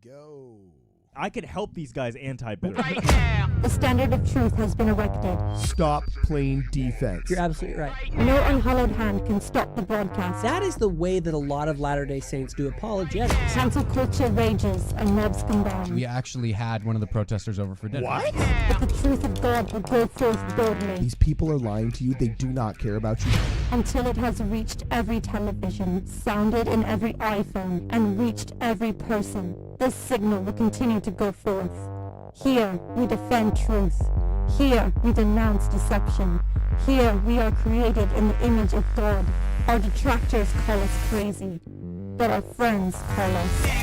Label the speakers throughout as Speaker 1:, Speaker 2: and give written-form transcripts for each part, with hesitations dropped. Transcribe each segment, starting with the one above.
Speaker 1: go.
Speaker 2: I could help these guys anti-bitter.
Speaker 3: Right now.
Speaker 4: The standard of truth has been erected.
Speaker 1: Stop playing defense.
Speaker 5: You're absolutely right.
Speaker 4: No unhallowed hand can stop the broadcast.
Speaker 5: That is the way that a lot of Latter-day Saints do apologetics.
Speaker 4: Cancel culture rages and mobs combine.
Speaker 6: We actually had one of the protesters over for dinner.
Speaker 1: What?
Speaker 4: But the truth of God will go forth boldly
Speaker 1: These people are lying to you. They do not care about you.
Speaker 4: until it has reached every television, sounded in every iPhone, and reached every person. This signal will continue to go forth. Here we defend truth. Here we denounce deception. Here we are created in the image of God. Our detractors call us crazy, but our friends call us.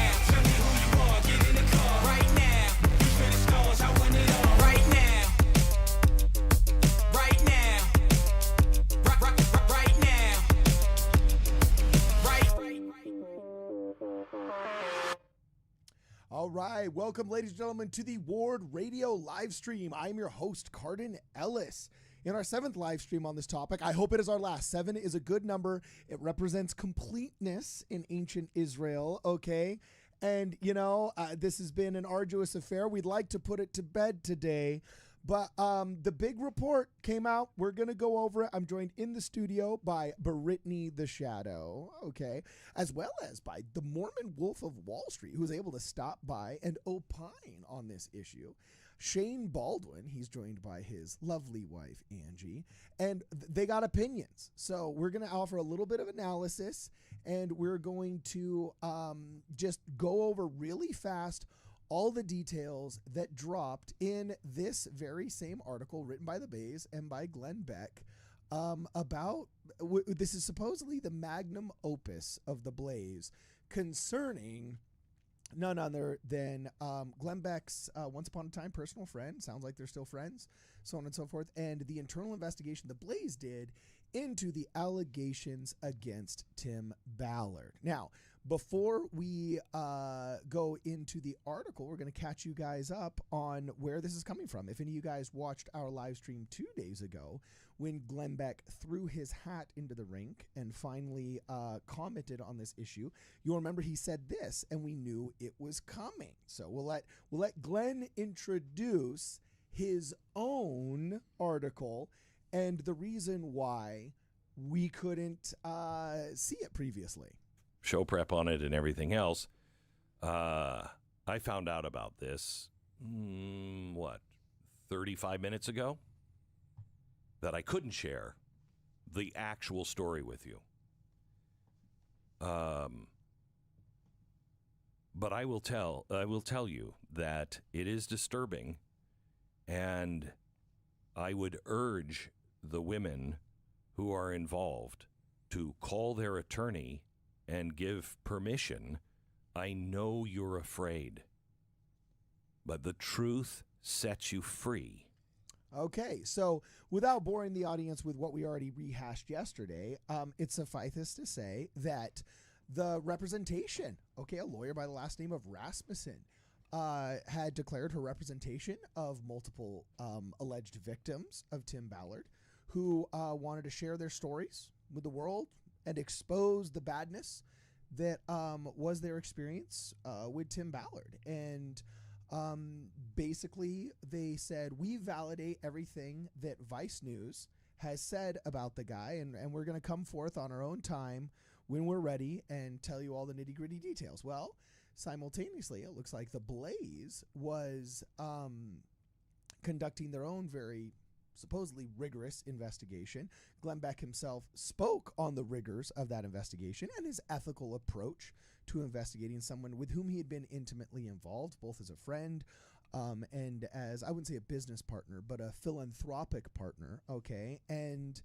Speaker 1: All right, welcome, ladies and gentlemen, to the Ward Radio live stream. I'm your host, Cardin Ellis. In our 7th live stream on this topic, I hope it is our last. 7 is a good number. It represents completeness in ancient Israel, okay? And, you know, this has been an arduous affair. We'd like to put it to bed today, but the big report came out. We're going to go over it. I'm joined in the studio by Brittany the Shadow, okay, as well as by the Mormon Wolf of Wall Street, who was able to stop by and opine on this issue. Shane Baldwin, he's joined by his lovely wife, Angie, and they got opinions. So we're going to offer a little bit of analysis, and we're going to just go over really fast all the details that dropped in this very same article written by the Bays and by Glenn Beck about this is supposedly the magnum opus of the Blaze concerning none other than Glenn Beck's once upon a time personal friend. Sounds like they're still friends, so on and so forth. And the internal investigation the Blaze did into the allegations against Tim Ballard. Now, before we go into the article, we're going to catch you guys up on where this is coming from. If any of you guys watched our live stream 2 days ago when Glenn Beck threw his hat into the rink and finally commented on this issue, you'll remember he said this, and we knew it was coming. So we'll let Glenn introduce his own article and the reason why we couldn't see it previously.
Speaker 7: Show prep on it and everything else. I found out about this, 35 minutes ago, that I couldn't share the actual story with you. But I will tell you that it is disturbing, and I would urge the women who are involved to call their attorney and give permission. I know you're afraid, but the truth sets you free.
Speaker 1: Okay, so without boring the audience with what we already rehashed yesterday, it suffices to say that the representation, okay, a lawyer by the last name of Rasmussen, had declared her representation of multiple alleged victims of Tim Ballard who wanted to share their stories with the world and expose the badness that was their experience with Tim Ballard. And basically they said, we validate everything that Vice News has said about the guy, and we're going to come forth on our own time when we're ready and tell you all the nitty-gritty details. Well, simultaneously, it looks like the Blaze was conducting their own very supposedly rigorous investigation. Glenn Beck himself spoke on the rigors of that investigation and his ethical approach to investigating someone with whom he had been intimately involved, both as a friend and as, I wouldn't say a business partner, but a philanthropic partner, okay? And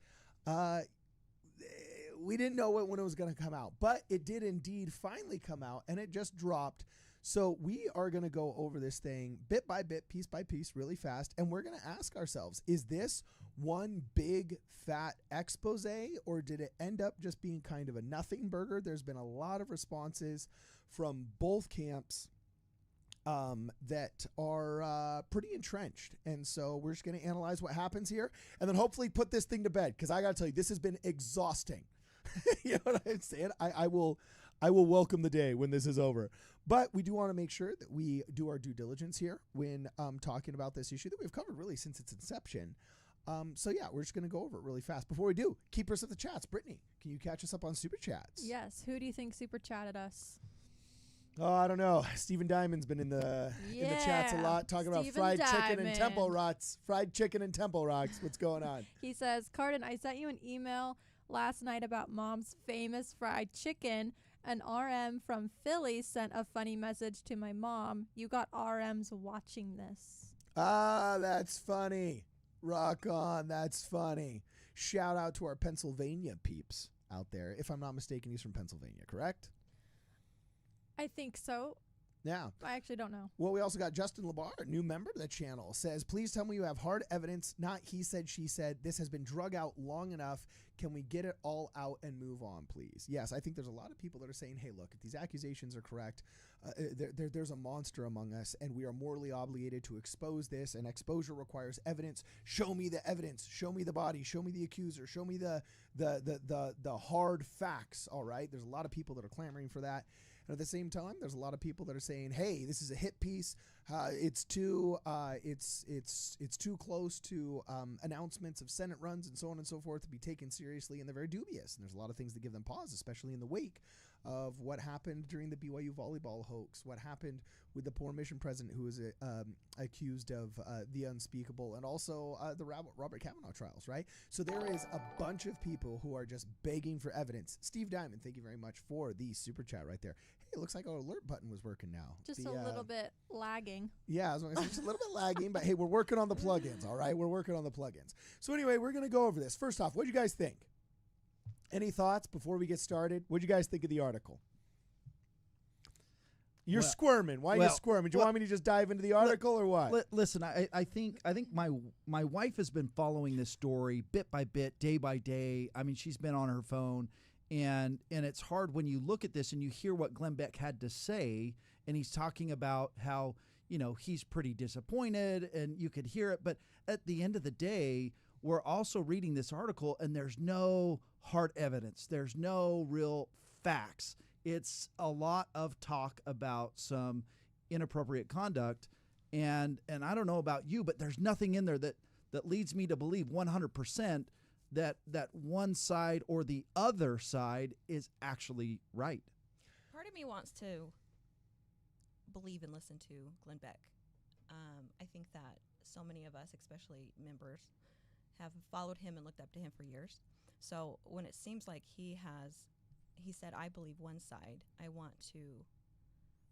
Speaker 1: we didn't know when it was going to come out, but it did indeed finally come out, and it just dropped. So we are going to go over this thing bit by bit, piece by piece, really fast, and we're going to ask ourselves, is this one big fat expose, or did it end up just being kind of a nothing burger? There's been a lot of responses from both camps that are pretty entrenched, and so we're just going to analyze what happens here and then hopefully put this thing to bed, because I got to tell you, this has been exhausting. You know what I'm saying? I I will welcome the day when this is over. But we do want to make sure that we do our due diligence here when talking about this issue that we've covered really since its inception. So yeah, we're just going to go over it really fast. Before we do, keepers of the chats. Brittany, can you catch us up on Super Chats?
Speaker 3: Yes. Who do you think super chatted us?
Speaker 1: Oh, I don't know. Stephen Diamond's been in the chats a lot, talking about fried chicken and temple rocks. Fried chicken and temple rocks. What's going on?
Speaker 3: He says, Cardin, I sent you an email last night about Mom's famous fried chicken. An RM from Philly sent a funny message to my mom. You got RMs watching this.
Speaker 1: Ah, that's funny. Rock on. That's funny. Shout out to our Pennsylvania peeps out there. If I'm not mistaken, he's from Pennsylvania, correct?
Speaker 3: I think so.
Speaker 1: Yeah.
Speaker 3: I actually don't know.
Speaker 1: Well, we also got Justin Labar, new member to the channel, says, please tell me you have hard evidence, not he said, she said. This has been drug out long enough. Can we get it all out and move on, please? Yes, I think there's a lot of people that are saying, hey, look, if these accusations are correct, there's a monster among us, and we are morally obligated to expose this, and exposure requires evidence. Show me the evidence. Show me the body. Show me the accuser. Show me the hard facts, all right? There's a lot of people that are clamoring for that. And at the same time, there's a lot of people that are saying, "Hey, this is a hit piece. It's too close to announcements of Senate runs and so on and so forth to be taken seriously." And they're very dubious. And there's a lot of things that give them pause, especially in the wake of what happened during the BYU volleyball hoax, what happened with the poor mission president who was accused of the unspeakable, and also the Robert Kavanaugh trials, right? So there is a bunch of people who are just begging for evidence. Steve Diamond, thank you very much for the super chat right there. Hey, it looks like our alert button was working now.
Speaker 3: Just a little bit lagging.
Speaker 1: Yeah, I was going to say just a little bit lagging, but hey, we're working on the plugins, all right? We're working on the plugins. So anyway, we're going to go over this. First off, what do you guys think? Any thoughts before we get started? What do you guys think of the article? You're squirming. Why are you squirming? Do you want me to just dive into the article or what?
Speaker 8: Listen, I think my wife has been following this story bit by bit, day by day. I mean, she's been on her phone, and it's hard when you look at this and you hear what Glenn Beck had to say, and he's talking about how, you know, he's pretty disappointed, and you could hear it. But at the end of the day, we're also reading this article, and there's no hard evidence. There's no real facts. It's a lot of talk about some inappropriate conduct, and I don't know about you, but there's nothing in there that leads me to believe 100% that one side or the other side is actually right.
Speaker 9: Part of me wants to believe and listen to Glenn Beck. I think that so many of us, especially members, have followed him and looked up to him for years. So when it seems like he said, I believe one side, I want to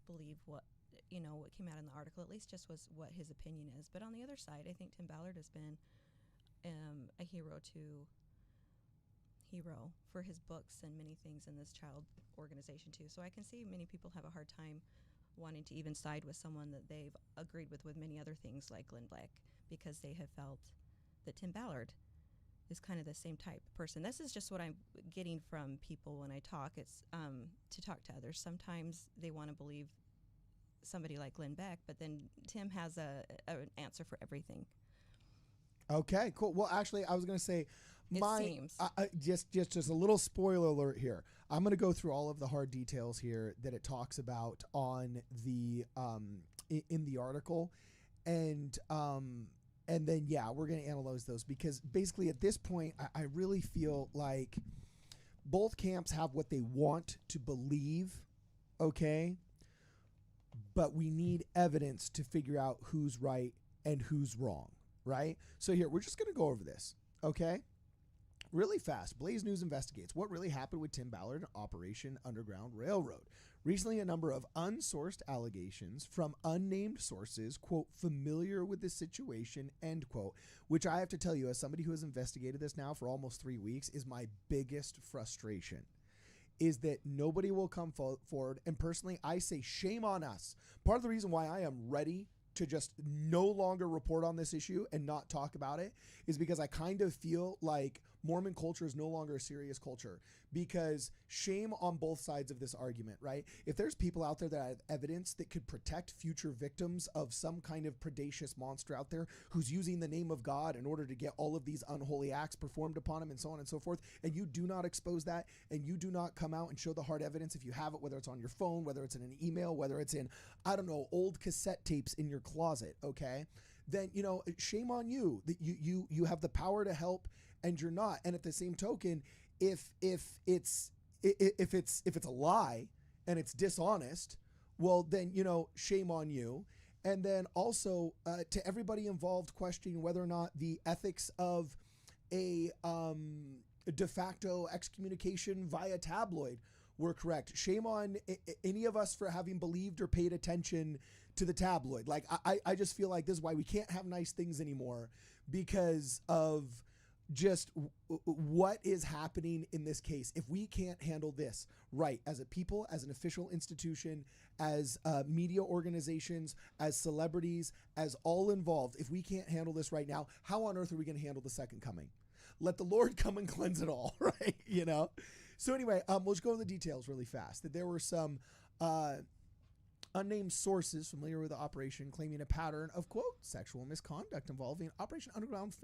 Speaker 9: believe what came out in the article, at least just was what his opinion is. But on the other side, I think Tim Ballard has been a hero for his books and many things in this child organization too. So I can see many people have a hard time wanting to even side with someone that they've agreed with many other things like Glenn Beck, because they have felt that Tim Ballard is kind of the same type of person. This is just what I'm getting from people when I talk. It's to talk to others. Sometimes they want to believe somebody like Glenn Beck, but then Tim has an answer for everything.
Speaker 1: Okay, cool. Well, actually, I was going to say,
Speaker 9: seems.
Speaker 1: Just a little spoiler alert here. I'm going to go through all of the hard details here that it talks about on the in the article, and then we're going to analyze those, because basically at this point, I really feel like both camps have what they want to believe, okay, but we need evidence to figure out who's right and who's wrong, right? So here, we're just going to go over this, okay? Really fast. Blaze News investigates what really happened with Tim Ballard and Operation Underground Railroad. Recently, a number of unsourced allegations from unnamed sources, quote, familiar with the situation, end quote, which I have to tell you, as somebody who has investigated this now for almost 3 weeks, is my biggest frustration, is that nobody will come forward. And personally, I say shame on us. Part of the reason why I am ready to just no longer report on this issue and not talk about it is because I kind of feel like Mormon culture is no longer a serious culture, because shame on both sides of this argument, right? If there's people out there that have evidence that could protect future victims of some kind of predacious monster out there who's using the name of God in order to get all of these unholy acts performed upon him and so on and so forth, and you do not expose that, and you do not come out and show the hard evidence, if you have it, whether it's on your phone, whether it's in an email, whether it's in, I don't know, old cassette tapes in your closet, okay? Then, you know, shame on you that you have the power to help and you're not. And at the same token, if it's a lie and it's dishonest, well then, you know, shame on you. And then also to everybody involved questioning whether or not the ethics of a de facto excommunication via tabloid were correct. Shame on any of us for having believed or paid attention to the tabloid. Like, I just feel like this is why we can't have nice things anymore, because of just what is happening in this case. If we can't handle this right as a people, as an official institution, as media organizations, as celebrities, as all involved, if we can't handle this right now, how on earth are we going to handle the second coming? Let the Lord come and cleanse it all, right? You know? So anyway, we'll just go into the details really fast. That there were some unnamed sources familiar with the operation claiming a pattern of, quote, sexual misconduct involving Operation Underground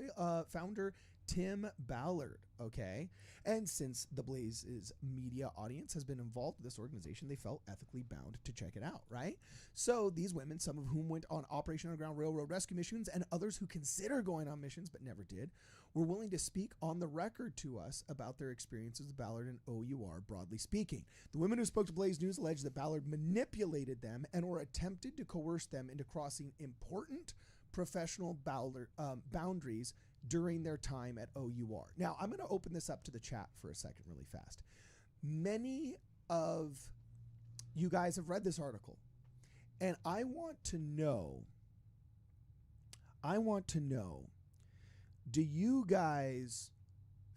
Speaker 1: founder Tim Ballard, okay? And since the Blaze's media audience has been involved with this organization, they felt ethically bound to check it out, right? So these women, some of whom went on Operation Underground Railroad rescue missions and others who consider going on missions but never did, were willing to speak on the record to us about their experiences with Ballard and OUR, broadly speaking. The women who spoke to Blaze News alleged that Ballard manipulated them and or attempted to coerce them into crossing important professional boundaries during their time at OUR. Now, I'm going to open this up to the chat for a second really fast. Many of you guys have read this article, and I want to know, do you guys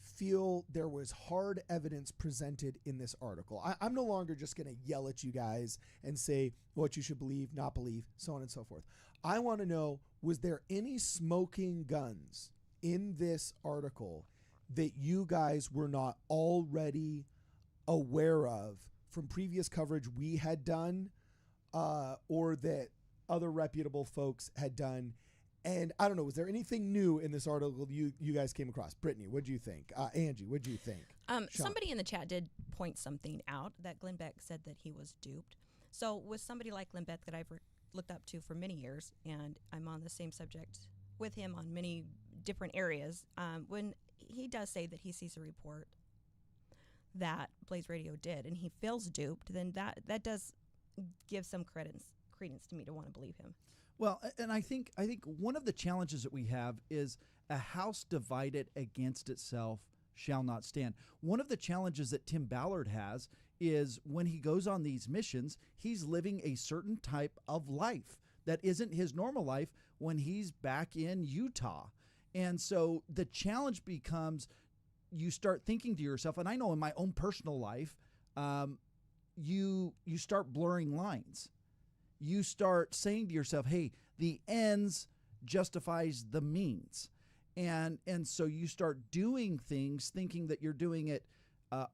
Speaker 1: feel there was hard evidence presented in this article? I'm no longer just going to yell at you guys and say what you should believe, not believe, so on and so forth. I want to know, was there any smoking guns in this article that you guys were not already aware of from previous coverage we had done, or that other reputable folks had done? And I don't know, was there anything new in this article you guys came across? Brittany, what'd you think? Angie, what'd you think?
Speaker 9: Somebody in the chat did point something out, that Glenn Beck said that he was duped. So with somebody like Glenn Beck that I've looked up to for many years, and I'm on the same subject with him on many different areas, when he does say that he sees a report that Blaze Radio did and he feels duped, then that does give some credence to me to want to believe him.
Speaker 8: Well, and I think one of the challenges that we have is a house divided against itself shall not stand. One of the challenges that Tim Ballard has is when he goes on these missions, he's living a certain type of life that isn't his normal life when he's back in Utah. And so the challenge becomes, you start thinking to yourself, and I know in my own personal life, you start blurring lines. You start saying to yourself, hey, the ends justifies the means. And so you start doing things thinking that you're doing it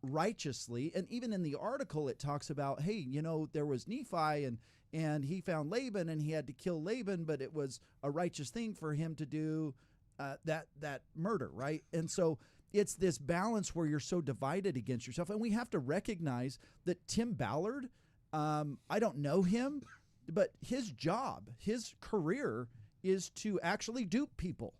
Speaker 8: righteously. And even in the article, it talks about, hey, you know, there was Nephi and he found Laban and he had to kill Laban, but it was a righteous thing for him to do that murder, right? And so it's this balance where you're so divided against yourself. And we have to recognize that Tim Ballard, I don't know him, but his job, his career is to actually dupe people.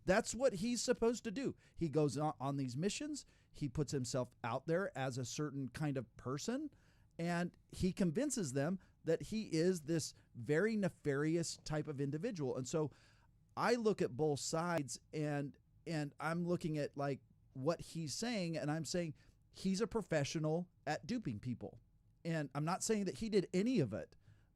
Speaker 8: That's what he's supposed to do. He goes on these missions. He puts himself out there as a certain kind of person, and he convinces them that he is this very nefarious type of individual. And so I look at both sides, and I'm looking at like what he's saying, and I'm saying he's a professional at duping people. And I'm not saying that he did any of it,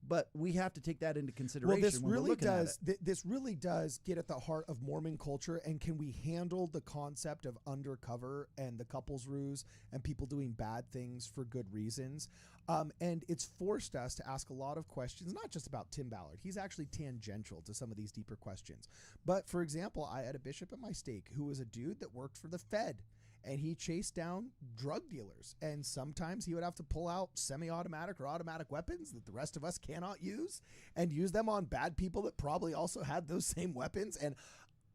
Speaker 8: but we have to take that into consideration.
Speaker 1: Well, this
Speaker 8: when
Speaker 1: really
Speaker 8: we're looking
Speaker 1: does.
Speaker 8: at it.
Speaker 1: This really does get at the heart of Mormon culture, and can we handle the concept of undercover and the couples ruse and people doing bad things for good reasons? And it's forced us to ask a lot of questions, not just about Tim Ballard. He's actually tangential to some of these deeper questions. But for example, I had a bishop at my stake who was a dude that worked for the Fed. and he chased down drug dealers. And sometimes he would have to pull out semi-automatic or automatic weapons that the rest of us cannot use and use them on bad people that probably also had those same weapons. And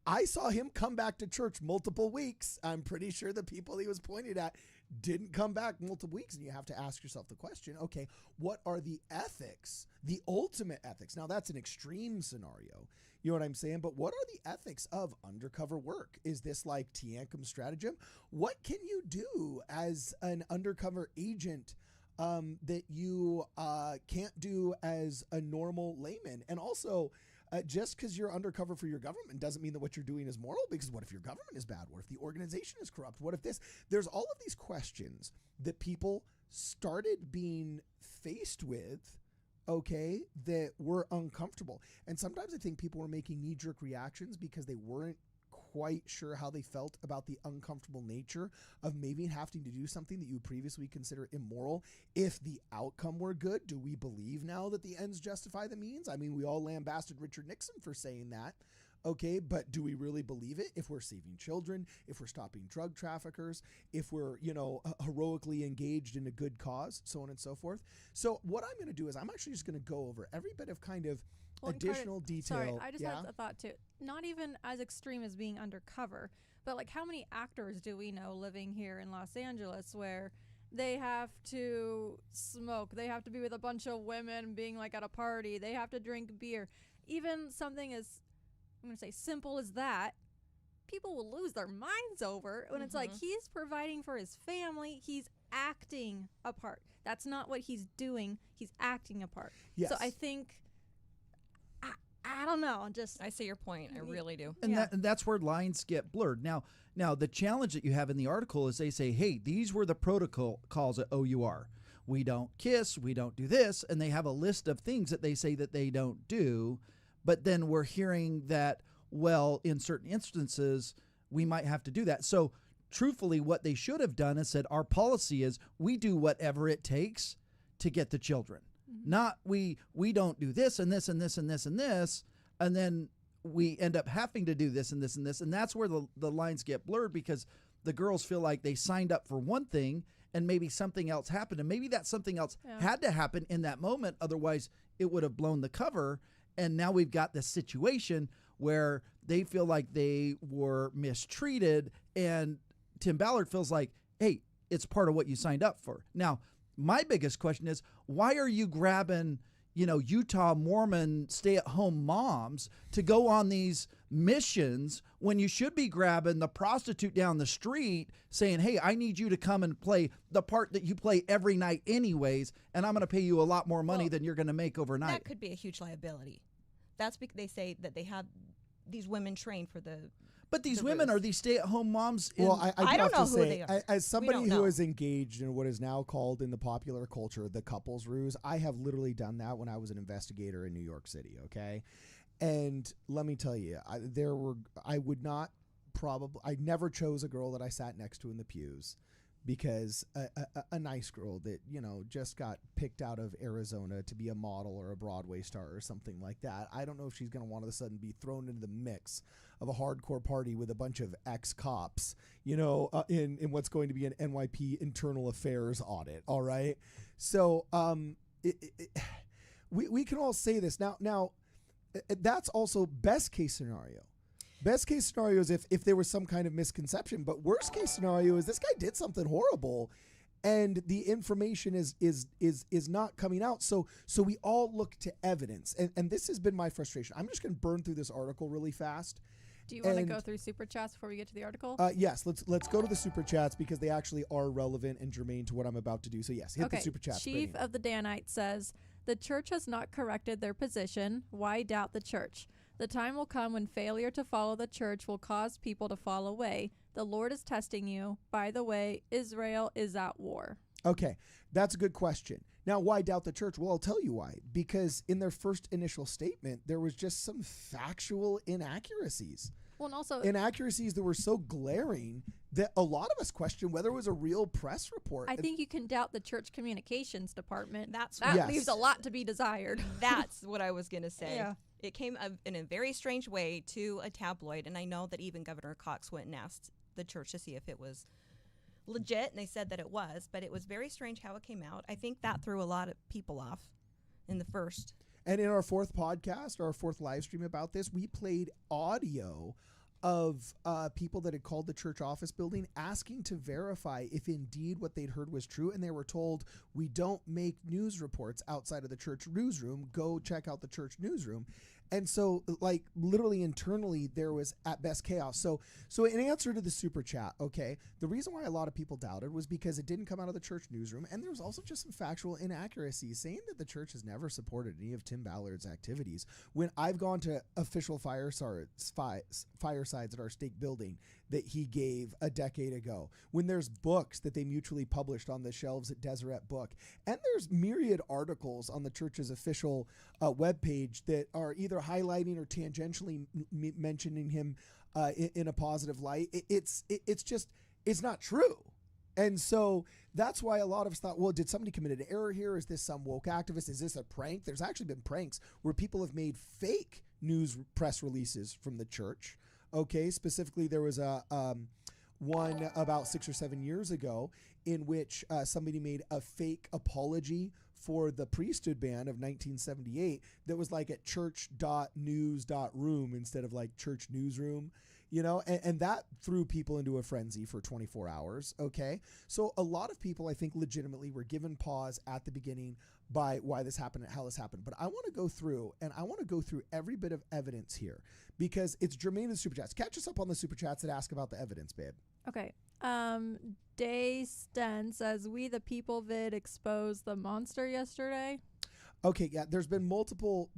Speaker 1: I saw him come back to church multiple weeks. I'm pretty sure the people he was pointed at didn't come back multiple weeks. And you have to ask yourself the question, okay, what are the ethics, the ultimate ethics? Now, that's an extreme scenario. You know what I'm saying? But what are the ethics of undercover work? Is this like Tiancum's stratagem? What can you do as an undercover agent that you can't do as a normal layman? And also, just because you're undercover for your government doesn't mean that what you're doing is moral, because what if your government is bad? What if the organization is corrupt? What if this? There's all of these questions that people started being faced with, okay, that were uncomfortable. And sometimes I think people were making knee-jerk reactions because they weren't quite sure how they felt about the uncomfortable nature of maybe having to do something that you would previously consider immoral. If the outcome were good, do we believe now that the ends justify the means? I mean, we all lambasted Richard Nixon for saying that. Okay, but do we really believe it? If we're saving children, if we're stopping drug traffickers, if we're, heroically engaged in a good cause, so on and so forth. So what I'm going to do is I'm actually just going to go over every bit of kind of additional detail.
Speaker 3: Sorry, I just had a thought too. Not even as extreme as being undercover, but like how many actors do we know living here in Los Angeles where they have to smoke, they have to be with a bunch of women being like at a party, they have to drink beer. Even something as, I'm going to say simple as that, people will lose their minds over when it's like he's providing for his family, he's acting a part. That's not what he's doing, he's acting a part.
Speaker 1: Yes.
Speaker 3: So I think, I don't know,
Speaker 9: I see your point. I really do.
Speaker 8: And that's where lines get blurred. Now, the challenge that you have in the article is they say, hey, these were the protocols at OUR. We don't kiss, we don't do this, and they have a list of things that they say that they don't do. But then we're hearing that, well, in certain instances, we might have to do that. So truthfully, what they should have done is said, our policy is we do whatever it takes to get the children. Not we don't do this and this and this and this and this, and then we end up having to do this and this and this. And that's where the lines get blurred, because the girls feel like they signed up for one thing and maybe something else happened. And maybe that something else had to happen in that moment. Otherwise, it would have blown the cover. And now we've got this situation where they feel like they were mistreated. And Tim Ballard feels like, hey, it's part of what you signed up for. Now, my biggest question is, why are you grabbing, Utah Mormon stay-at-home moms to go on these missions when you should be grabbing the prostitute down the street saying, hey, I need you to come and play the part that you play every night anyways, and I'm going to pay you a lot more money than you're going to make overnight.
Speaker 9: That could be a huge liability. That's because they say that they have these women trained for the...
Speaker 8: But these women are these stay-at-home moms.
Speaker 9: I don't know who they are.
Speaker 1: As somebody who is engaged in what is now called in the popular culture the couples ruse, I have literally done that when I was an investigator in New York City. Okay, and let me tell you, I never chose a girl that I sat next to in the pews, because a nice girl that just got picked out of Arizona to be a model or a Broadway star or something like that, I don't know if she's going to all of a sudden be thrown into the mix of a hardcore party with a bunch of ex-cops, in what's going to be an NYP internal affairs audit. All right, so we can all say this now. That's also best case scenario. Best case scenario is if there was some kind of misconception, but worst case scenario is this guy did something horrible and the information is not coming out. So we all look to evidence. And this has been my frustration. I'm just going to burn through this article really fast.
Speaker 3: Do you want to go through super chats before we get to the article?
Speaker 1: Yes, let's go to the super chats because they actually are relevant and germane to what I'm about to do. So yes, hit the super chats.
Speaker 3: Chief of the Danites says, the church has not corrected their position. Why doubt the church? The time will come when failure to follow the church will cause people to fall away. The Lord is testing you. By the way, Israel is at war.
Speaker 1: Okay, that's a good question. Now, why doubt the church? Well, I'll tell you why. Because in their first initial statement, there was just some factual inaccuracies.
Speaker 3: Well, and also
Speaker 1: inaccuracies that were so glaring that a lot of us question whether it was a real press report.
Speaker 3: I think you can doubt the church communications department. That
Speaker 1: Yes.
Speaker 3: leaves a lot to be desired.
Speaker 9: That's what I was going to say.
Speaker 3: Yeah.
Speaker 9: It came in a very strange way to a tabloid, and I know that even Governor Cox went and asked the church to see if it was legit, and they said that it was, but it was very strange how it came out. I think that threw a lot of people off in the first.
Speaker 1: And in our fourth podcast, or our fourth live stream about this, we played audio of people that had called the church office building asking to verify if indeed what they'd heard was true. And they were told, we don't make news reports outside of the church newsroom. Go check out the church newsroom. And so, like, literally internally, there was at best chaos. So in answer to the super chat, okay, the reason why a lot of people doubted was because it didn't come out of the church newsroom, and there was also just some factual inaccuracies saying that the church has never supported any of Tim Ballard's activities. When I've gone to official firesides at our stake building that he gave a decade ago, when there's books that they mutually published on the shelves at Deseret Book, and there's myriad articles on the church's official webpage that are either highlighting or tangentially mentioning him in a positive light. It's not true. And so that's why a lot of us thought, well, did somebody commit an error here? Is this some woke activist? Is this a prank? There's actually been pranks where people have made fake news press releases from the church. Okay, specifically there was a one about 6 or 7 years ago in which somebody made a fake apology for the priesthood ban of 1978 that was like at church.news.room instead of like church newsroom, you know, and that threw people into a frenzy for 24 hours. Okay. So a lot of people, I think, legitimately were given pause at the beginning by why this happened and how this happened. But I want to go through every bit of evidence here because it's germane to the super chats. Catch us up on the super chats that ask about the evidence, babe.
Speaker 3: Okay. Day Sten says, we the people vid exposed the monster yesterday.
Speaker 1: Okay, yeah, there's been multiple,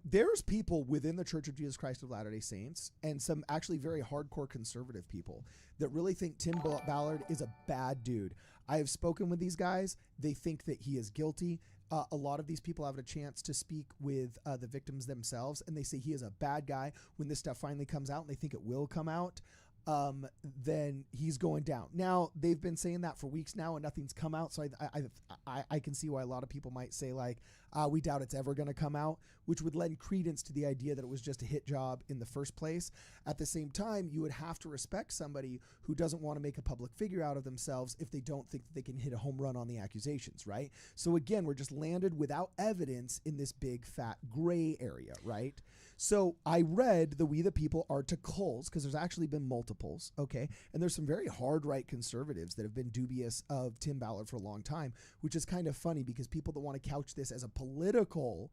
Speaker 1: there's people within the Church of Jesus Christ of Latter-day Saints and some actually very hardcore conservative people that really think Tim Ballard is a bad dude. I have spoken with these guys. They think that he is guilty. A lot of these people have a chance to speak with the victims themselves, and they say he is a bad guy. When this stuff finally comes out, and they think it will come out, then he's going down. Now, they've been saying that for weeks now and nothing's come out. So I can see why a lot of people might say like, we doubt it's ever going to come out, which would lend credence to the idea that it was just a hit job in the first place. At the same time, you would have to respect somebody who doesn't want to make a public figure out of themselves if they don't think that they can hit a home run on the accusations, right? So again, we're just landed without evidence in this big fat gray area, right? So I read the We the People articles because there's actually been multiples, okay? And there's some very hard right conservatives that have been dubious of Tim Ballard for a long time, which is kind of funny because people that want to couch this as a political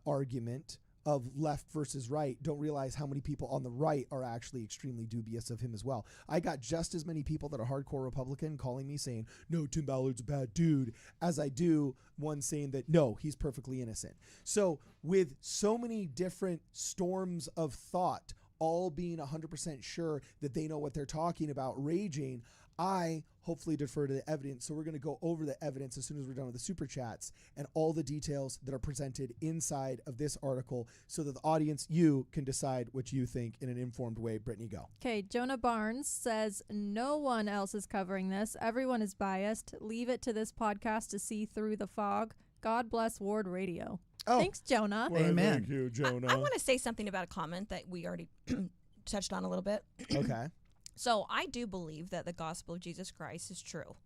Speaker 1: argument of left versus right don't realize how many people on the right are actually extremely dubious of him as well. I got just as many people that are hardcore Republican calling me saying, no, Tim Ballard's a bad dude, as I do one saying that, no, he's perfectly innocent. So with so many different storms of thought, all being 100% sure that they know what they're talking about, raging, I hopefully defer to the evidence. So we're going to go over the evidence as soon as we're done with the super chats and all the details that are presented inside of this article so that the audience, you can decide what you think in an informed way. Brittany, go.
Speaker 3: Okay, Jonah Barnes says, no one else is covering this. Everyone is biased. Leave it to this podcast to see through the fog. God bless Ward Radio.
Speaker 1: Oh,
Speaker 3: thanks, Jonah.
Speaker 1: Well,
Speaker 8: Amen.
Speaker 1: Thank you, Jonah.
Speaker 9: I want to say something about a comment that we already touched on a little bit.
Speaker 1: Okay.
Speaker 9: So I do believe that the gospel of Jesus Christ is true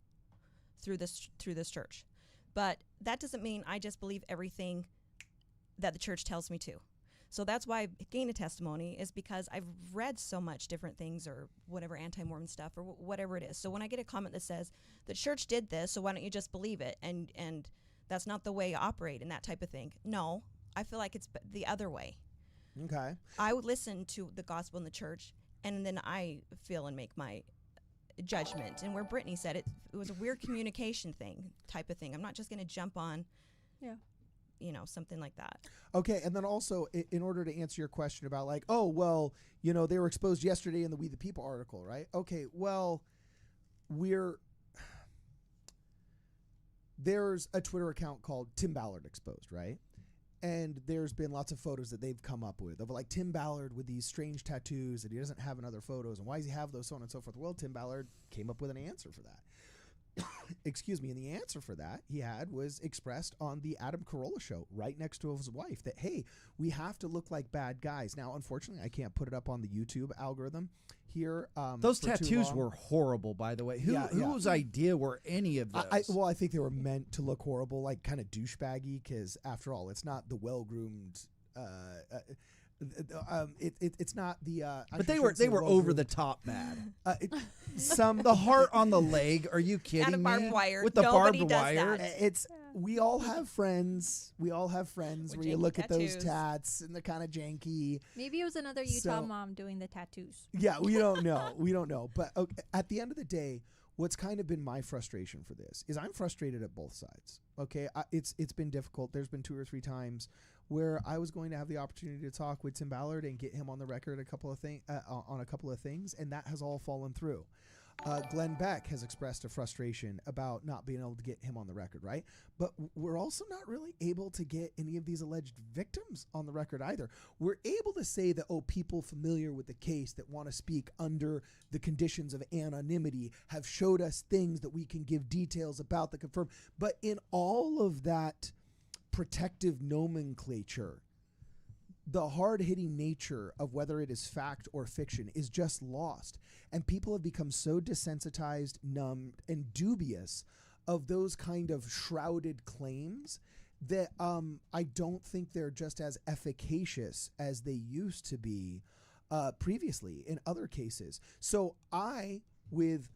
Speaker 9: through this church. But that doesn't mean I just believe everything that the church tells me to. So that's why I gain a testimony, is because I've read so much different things or whatever, anti-Mormon stuff or whatever it is. So when I get a comment that says, the church did this, so why don't you just believe it? And that's not the way you operate and that type of thing. No, I feel like it's the other way.
Speaker 1: Okay.
Speaker 9: I would listen to the gospel in the church, and then I feel and make my judgment. And where Brittany said it was a weird communication thing type of thing. I'm not just going to jump on, something like that.
Speaker 1: Okay, and then also, in order to answer your question about like, oh, well, they were exposed yesterday in the We the People article, right? Okay, well, there's a Twitter account called Tim Ballard Exposed, right? And there's been lots of photos that they've come up with of like Tim Ballard with these strange tattoos that he doesn't have in other photos. And why does he have those, so on and so forth? Well, Tim Ballard came up with an answer for that. excuse me, and the answer for that he had was expressed on the Adam Carolla show right next to his wife that, hey, we have to look like bad guys. Now, unfortunately, I can't put it up on the YouTube algorithm here.
Speaker 8: Those
Speaker 1: for too
Speaker 8: tattoos
Speaker 1: long.
Speaker 8: were horrible, by the way.
Speaker 1: Yeah.
Speaker 8: Whose idea were any of those?
Speaker 1: I think they were meant to look horrible, like kind of douchebaggy, because after all, it's not the well-groomed. It's not the.
Speaker 8: But they were over the top bad.
Speaker 1: Some
Speaker 8: The heart on the leg. Are you kidding
Speaker 9: And a
Speaker 8: me?
Speaker 9: barbed wire.
Speaker 8: With the
Speaker 9: Nobody
Speaker 8: barbed
Speaker 9: does
Speaker 8: wire.
Speaker 9: that.
Speaker 1: It's we all have friends. We all have friends
Speaker 9: With
Speaker 1: where you
Speaker 9: janky
Speaker 1: look at those
Speaker 9: tattoos.
Speaker 1: tats and they're kind of janky.
Speaker 3: Maybe it was another Utah
Speaker 1: So-
Speaker 3: mom doing the tattoos.
Speaker 1: Yeah, we don't know. We don't know. But okay, at the end of the day, what's kind of been my frustration for this is I'm frustrated at both sides. Okay, it's been difficult. There's been 2 or 3 times where I was going to have the opportunity to talk with Tim Ballard and get him on the record on a couple of things, and that has all fallen through. Glenn Beck has expressed a frustration about not being able to get him on the record, right? But we're also not really able to get any of these alleged victims on the record either. We're able to say that, people familiar with the case that want to speak under the conditions of anonymity have showed us things that we can give details about that confirm. But in all of that protective nomenclature, the hard-hitting nature of whether it is fact or fiction is just lost. And people have become so desensitized, numbed, and dubious of those kind of shrouded claims that I don't think they're just as efficacious as they used to be previously in other cases. So I, with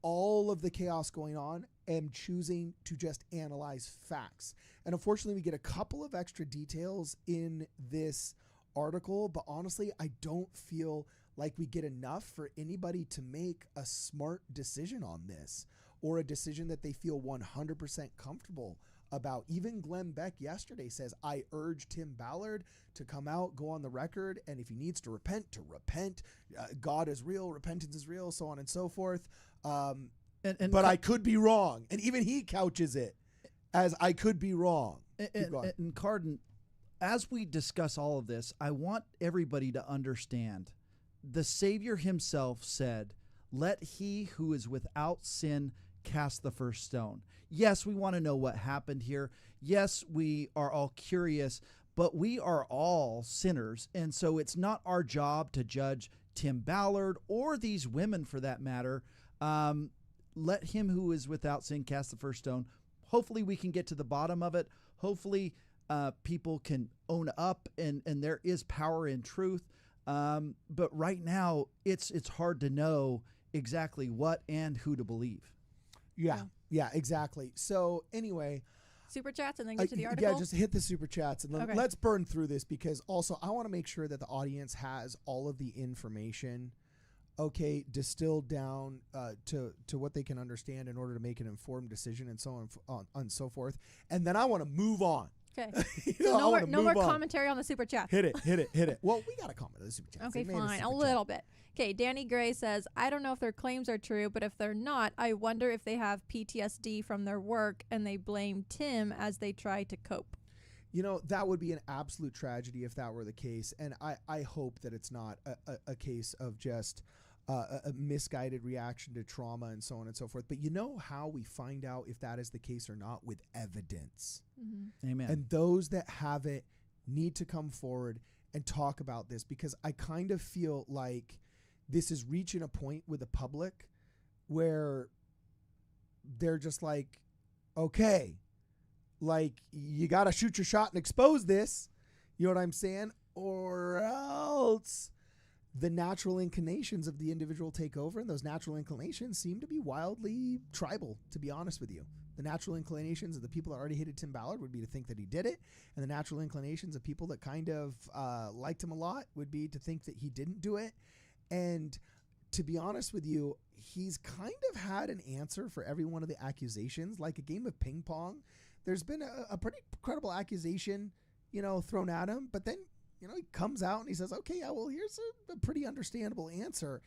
Speaker 1: all of the chaos going on, am choosing to just analyze facts. And unfortunately, we get a couple of extra details in this article, but honestly, I don't feel like we get enough for anybody to make a smart decision on this, or a decision that they feel 100% comfortable about. Even Glenn Beck yesterday says, I urge Tim Ballard to come out, go on the record, and if he needs to repent, God is real, repentance is real, so on and so forth. But I could be wrong. And even he couches it as I could be wrong.
Speaker 8: And Cardin, as we discuss all of this, I want everybody to understand the Savior himself said, let he who is without sin cast the first stone. Yes, we want to know what happened here. Yes, we are all curious, but we are all sinners. And so it's not our job to judge Tim Ballard or these women for that matter. Let him who is without sin cast the first stone. Hopefully we can get to the bottom of it. Hopefully people can own up and there is power in truth. But right now it's hard to know exactly what and who to believe.
Speaker 1: Yeah, exactly. So anyway,
Speaker 3: Super chats and then get to the article?
Speaker 1: yeah, just hit the super chats and
Speaker 3: Okay.
Speaker 1: let's burn through this, because also I want to make sure that the audience has all of the information distilled down to what they can understand in order to make an informed decision, and so on and so forth. And then I want to move on.
Speaker 3: Okay.
Speaker 1: You know, I
Speaker 3: So
Speaker 1: wanna
Speaker 3: no more
Speaker 1: move on.
Speaker 3: commentary on the super chat.
Speaker 1: Hit it. Well, we got to comment on the super chats.
Speaker 3: Okay,
Speaker 1: They made
Speaker 3: fine. A
Speaker 1: super
Speaker 3: little
Speaker 1: chat.
Speaker 3: bit. Okay, Danny Gray says, I don't know if their claims are true, but if they're not, I wonder if they have PTSD from their work and they blame Tim as they try to cope.
Speaker 1: You know, that would be an absolute tragedy if that were the case. And I hope that it's not a case of just a misguided reaction to trauma and so on and so forth. But you know how we find out if that is the case or not? With evidence.
Speaker 3: Mm-hmm.
Speaker 8: Amen.
Speaker 1: And those that have it need to come forward and talk about this, because I kind of feel like this is reaching a point with the public where they're just like, okay, like you got to shoot your shot and expose this. You know what I'm saying? Or else the natural inclinations of the individual take over, and those natural inclinations seem to be wildly tribal, to be honest with you. The natural inclinations of the people that already hated Tim Ballard would be to think that he did it, and the natural inclinations of people that kind of liked him a lot would be to think that he didn't do it. And to be honest with you, he's kind of had an answer for every one of the accusations, like a game of ping pong. There's been a pretty credible accusation, thrown at him, but then, he comes out and he says, okay, yeah, well, here's a pretty understandable answer.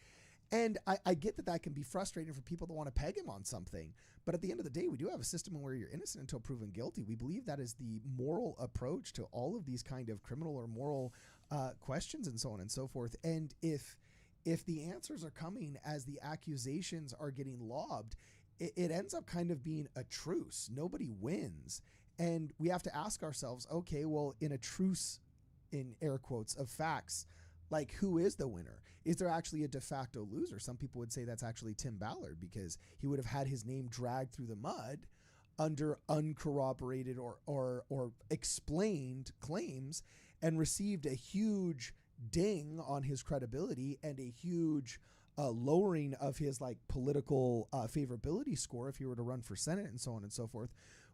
Speaker 1: And I get that can be frustrating for people that want to peg him on something. But at the end of the day, we do have a system where you're innocent until proven guilty. We believe that is the moral approach to all of these kind of criminal or moral questions and so on and so forth. And if the answers are coming as the accusations are getting lobbed, it ends up kind of being a truce. Nobody wins. And we have to ask ourselves, okay, well, in a truce, in air quotes, of facts, like, who is the winner? Is there actually a de facto loser? Some people would say that's actually Tim Ballard, because he would have had his name dragged through the mud under uncorroborated or explained claims, and received a huge ding on his credibility and a huge lowering of his like political favorability score if he were to run for Senate and so on and so forth,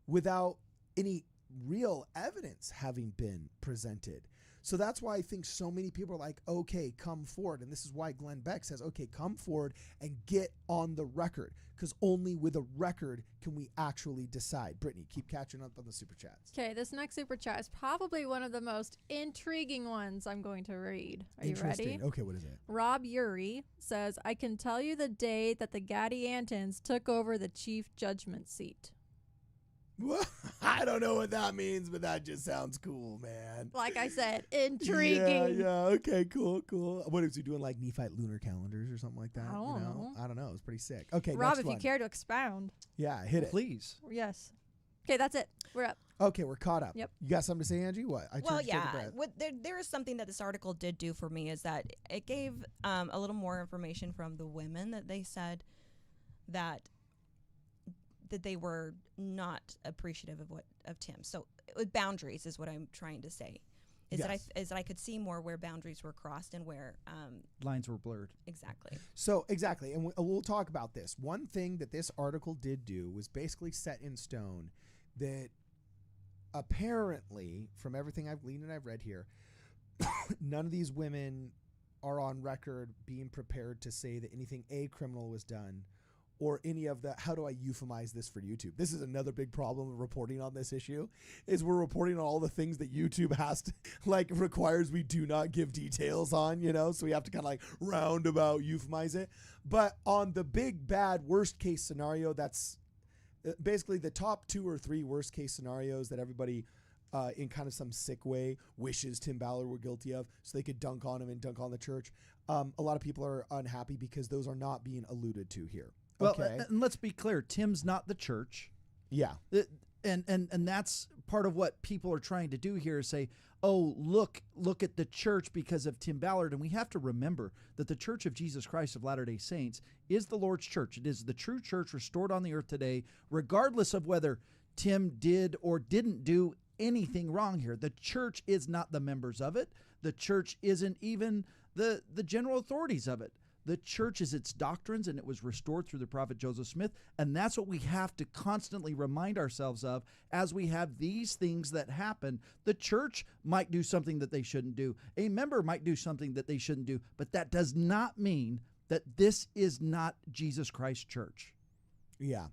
Speaker 1: without any real evidence having been presented. So that's why I think so many people are like, okay, come forward. And this is why Glenn Beck says, okay, come forward and get on the record, because only with a record can we actually decide. Brittany, keep catching up on the super chats.
Speaker 3: Okay, this next super chat is probably one of the most intriguing ones I'm going to read. Are you ready?
Speaker 1: Okay, what is it?
Speaker 3: Rob Urey says, I can tell you the day that the Gadiantons took over the chief judgment seat.
Speaker 1: Well, I don't know what that means, but that just sounds cool, man.
Speaker 3: Like I said, intriguing.
Speaker 1: Yeah, okay, cool. What is he doing, like Nephite lunar calendars or something like that?
Speaker 3: I don't know.
Speaker 1: I don't know. It's pretty sick. Okay,
Speaker 3: Rob,
Speaker 1: next
Speaker 3: if
Speaker 1: one.
Speaker 3: you care to expound.
Speaker 1: Yeah, hit it.
Speaker 8: Please.
Speaker 3: Yes. Okay, that's it. We're up.
Speaker 1: Okay, we're caught up.
Speaker 3: Yep.
Speaker 1: You got something to say, Angie? What?
Speaker 9: Well, yeah. There is something that this article did do for me, is that it gave a little more information from the women, that they said that they were not appreciative of Tim. So with boundaries is what I'm trying to say. Is that I could see more where boundaries were crossed and where
Speaker 8: lines were blurred.
Speaker 9: Exactly.
Speaker 1: So exactly, and we'll talk about this. One thing that this article did do was basically set in stone that apparently, from everything I've gleaned and I've read here, none of these women are on record being prepared to say that anything criminal was done, or any of the, how do I euphemize this for YouTube? This is another big problem of reporting on this issue, is we're reporting on all the things that YouTube has to, like, requires we do not give details on, so we have to kind of like roundabout euphemize it. But on the big, bad, worst case scenario, that's basically the top 2 or 3 worst case scenarios that everybody in kind of some sick way wishes Tim Ballard were guilty of, so they could dunk on him and dunk on the church. A lot of people are unhappy because those are not being alluded to here.
Speaker 8: Well,
Speaker 1: okay.
Speaker 8: And let's be clear, Tim's not the church.
Speaker 1: Yeah.
Speaker 8: And that's part of what people are trying to do here, is say, oh, look at the church because of Tim Ballard. And we have to remember that the Church of Jesus Christ of Latter-day Saints is the Lord's church. It is the true church restored on the earth today, regardless of whether Tim did or didn't do anything wrong here. The church is not the members of it. The church isn't even the general authorities of it. The church is its doctrines, and it was restored through the prophet Joseph Smith. And that's what we have to constantly remind ourselves of as we have these things that happen. The church might do something that they shouldn't do. A member might do something that they shouldn't do. But that does not mean that this is not Jesus Christ Church.
Speaker 1: Yeah.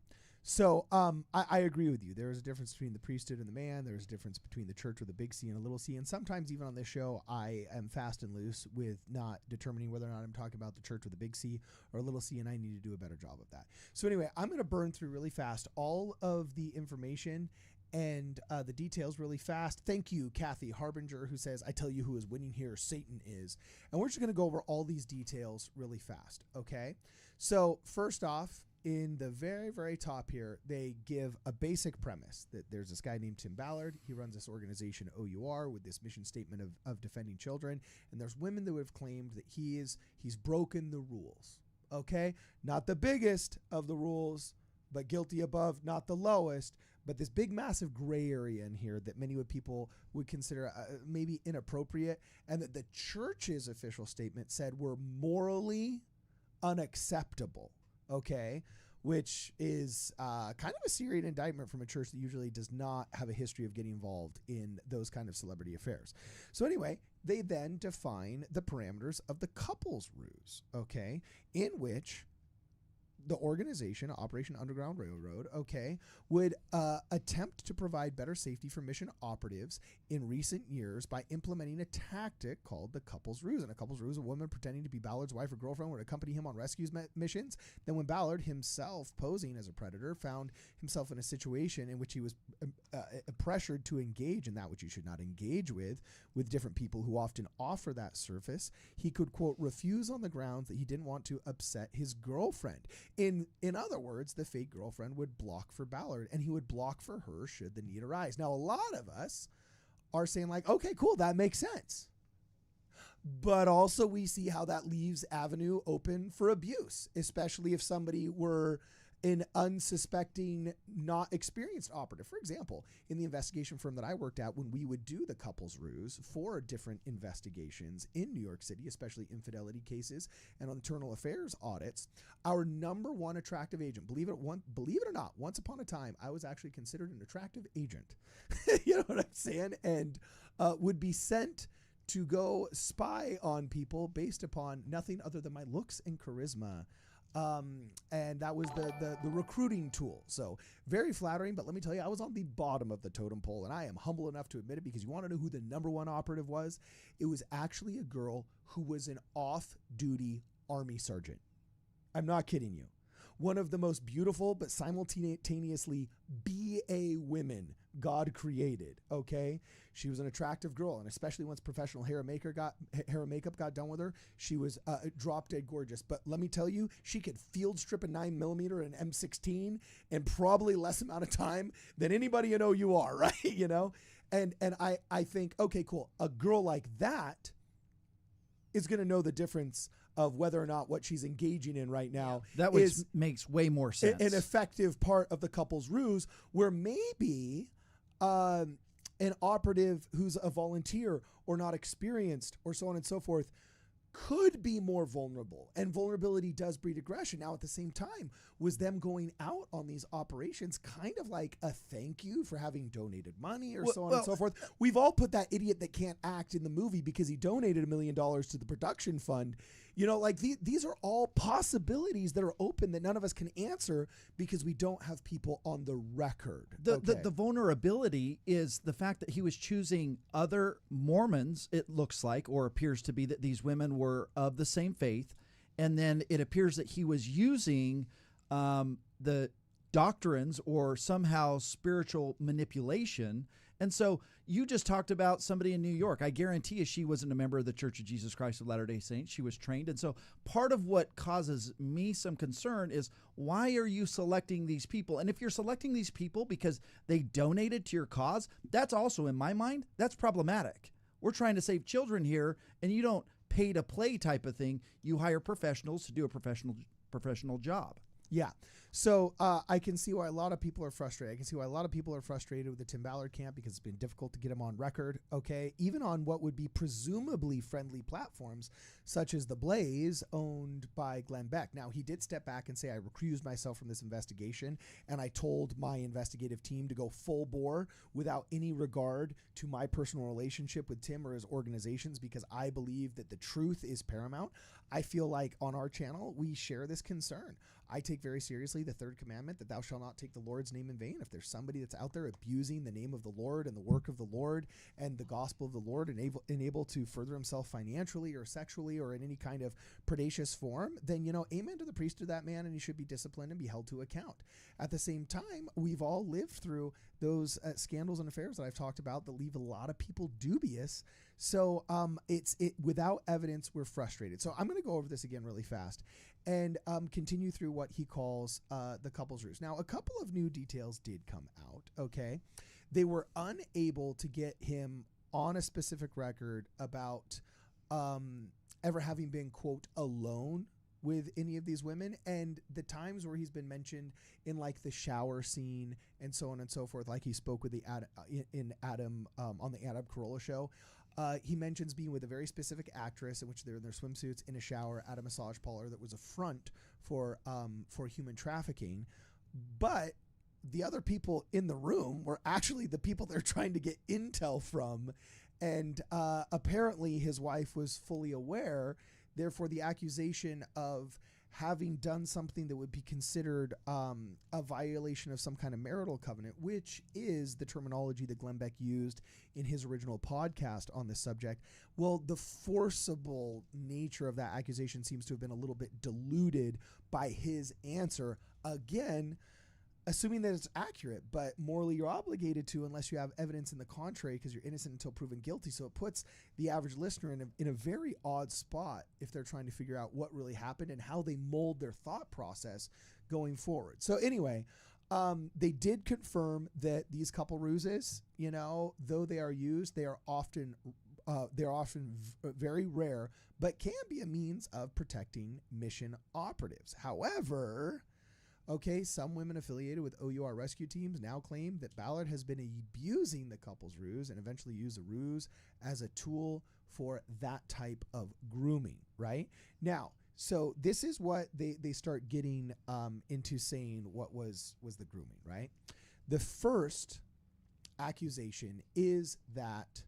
Speaker 1: So I agree with you. There is a difference between the priesthood and the man. There's a difference between the church with a big C and a little c. And sometimes even on this show, I am fast and loose with not determining whether or not I'm talking about the church with a big C or a little c, and I need to do a better job of that. So anyway, I'm going to burn through really fast all of the information and the details really fast. Thank you, Kathy Harbinger, who says, I tell you who is winning here, Satan is. And we're just going to go over all these details really fast, okay? So first off, in the very, very top here, they give a basic premise that there's this guy named Tim Ballard. He runs this organization, OUR, with this mission statement of defending children. And there's women that have claimed that he's broken the rules, okay? Not the biggest of the rules, but guilty above, not the lowest. But this big, massive gray area in here that many people would consider maybe inappropriate, and that the church's official statement said were morally unacceptable, okay? Which is kind of a serious indictment from a church that usually does not have a history of getting involved in those kind of celebrity affairs. So anyway, they then define the parameters of the couples ruse, okay, in which the organization, Operation Underground Railroad, okay, would attempt to provide better safety for mission operatives in recent years by implementing a tactic called the couples ruse. And a couples ruse, a woman pretending to be Ballard's wife or girlfriend would accompany him on rescue missions. Then when Ballard himself, posing as a predator, found himself in a situation in which he was pressured to engage in that which you should not engage with different people who often offer that service, he could, quote, refuse on the grounds that he didn't want to upset his girlfriend. In other words, the fake girlfriend would block for Ballard, and he would block for her should the need arise. Now, a lot of us are saying like, okay, cool, that makes sense. But also we see how that leaves avenue open for abuse, especially if somebody were an unsuspecting, not experienced operative. For example, in the investigation firm that I worked at, when we would do the couples ruse for different investigations in New York City, especially infidelity cases and internal affairs audits, our number one attractive agent, believe it or not, once upon a time, I was actually considered an attractive agent. You know what I'm saying? And would be sent to go spy on people based upon nothing other than my looks and charisma. And that was the recruiting tool. So very flattering, but let me tell you, I was on the bottom of the totem pole, and I am humble enough to admit it, because you want to know who the number one operative was? It was actually a girl who was an off-duty Army sergeant. I'm not kidding you. One of the most beautiful but simultaneously BA women God created, okay? She was an attractive girl, and especially once professional hair and makeup got done with her, she was drop dead gorgeous. But let me tell you, she could field strip a 9mm and an M16 in probably less amount of time than anybody in OUR, right? You know? And I think, okay, cool. A girl like that is going to know the difference of whether or not what she's engaging in right now
Speaker 8: makes way more sense.
Speaker 1: An effective part of the couple's ruse, where maybe an operative who's a volunteer or not experienced or so on and so forth could be more vulnerable, and vulnerability does breed aggression. Now, at the same time, was them going out on these operations kind of like a thank you for having donated money or so on and so forth? We've all put that idiot that can't act in the movie because he donated $1 million to the production fund. You know, like these are all possibilities that are open that none of us can answer because we don't have people on the record.
Speaker 8: The vulnerability is the fact that he was choosing other Mormons, it looks like, or appears to be, that these women were of the same faith. And then it appears that he was using the doctrines or somehow spiritual manipulation. And so you just talked about somebody in New York. I guarantee you she wasn't a member of the Church of Jesus Christ of Latter-day Saints. She was trained. And so part of what causes me some concern is, why are you selecting these people? And if you're selecting these people because they donated to your cause, that's also, in my mind, that's problematic. We're trying to save children here, and you don't pay to play type of thing. You hire professionals to do a professional job.
Speaker 1: Yeah. So I can see why a lot of people are frustrated. I can see why a lot of people are frustrated with the Tim Ballard camp, because it's been difficult to get him on record, okay? Even on what would be presumably friendly platforms, such as The Blaze, owned by Glenn Beck. Now, he did step back and say, I recused myself from this investigation, and I told my investigative team to go full bore without any regard to my personal relationship with Tim or his organizations, because I believe that the truth is paramount. I feel like on our channel, we share this concern. I take very seriously the third commandment, that thou shalt not take the Lord's name in vain. If there's somebody that's out there abusing the name of the Lord and the work of the Lord and the gospel of the Lord, and able to further himself financially or sexually or in any kind of predacious form, then, you know, amen to the priest of that man, and he should be disciplined and be held to account. At the same time, we've all lived through those scandals and affairs that I've talked about that leave a lot of people dubious. So without evidence, we're frustrated. So I'm going to go over this again really fast and continue through what he calls the couple's ruse. Now, a couple of new details did come out, okay? They were unable to get him on a specific record about ever having been, quote, alone with any of these women, and the times where he's been mentioned in like the shower scene and so on and so forth, like he spoke with the Adam on the Adam Carolla show. He mentions being with a very specific actress in which they're in their swimsuits in a shower at a massage parlor that was a front for human trafficking. But the other people in the room were actually the people they're trying to get intel from. And apparently his wife was fully aware. Therefore, the accusation of having done something that would be considered a violation of some kind of marital covenant, which is the terminology that Glenn Beck used in his original podcast on this subject. Well, the forcible nature of that accusation seems to have been a little bit diluted by his answer. Again, assuming that it's accurate, but morally you're obligated to unless you have evidence in the contrary, because you're innocent until proven guilty. So it puts the average listener in a very odd spot if they're trying to figure out what really happened and how they mold their thought process going forward. So anyway, they did confirm that these couple ruses, though they are used, they are often very rare, but can be a means of protecting mission operatives. However, some women affiliated with OUR rescue teams now claim that Ballard has been abusing the couple's ruse and eventually used the ruse as a tool for that type of grooming, right? Now, so this is what they start getting into saying what was the grooming, right? The first accusation is that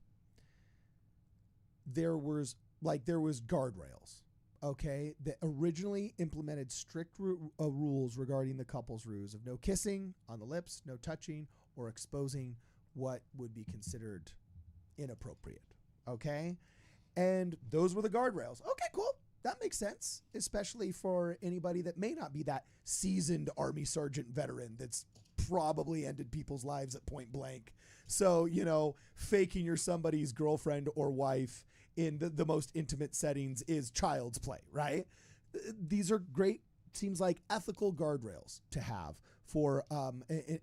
Speaker 1: there was guardrails, that originally implemented strict rules regarding the couple's ruse of no kissing on the lips, no touching, or exposing what would be considered inappropriate, And those were the guardrails. Okay, cool. That makes sense, especially for anybody that may not be that seasoned Army Sergeant veteran that's probably ended people's lives at point blank. So, faking you're somebody's girlfriend or wife in the most intimate settings is child's play, right? These are great, seems like ethical guardrails to have for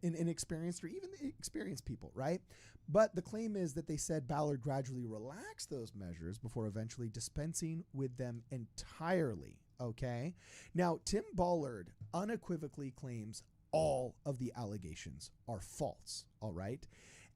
Speaker 1: inexperienced or even experienced people, right? But the claim is that they said Ballard gradually relaxed those measures before eventually dispensing with them entirely, Now, Tim Ballard unequivocally claims all of the allegations are false, all right?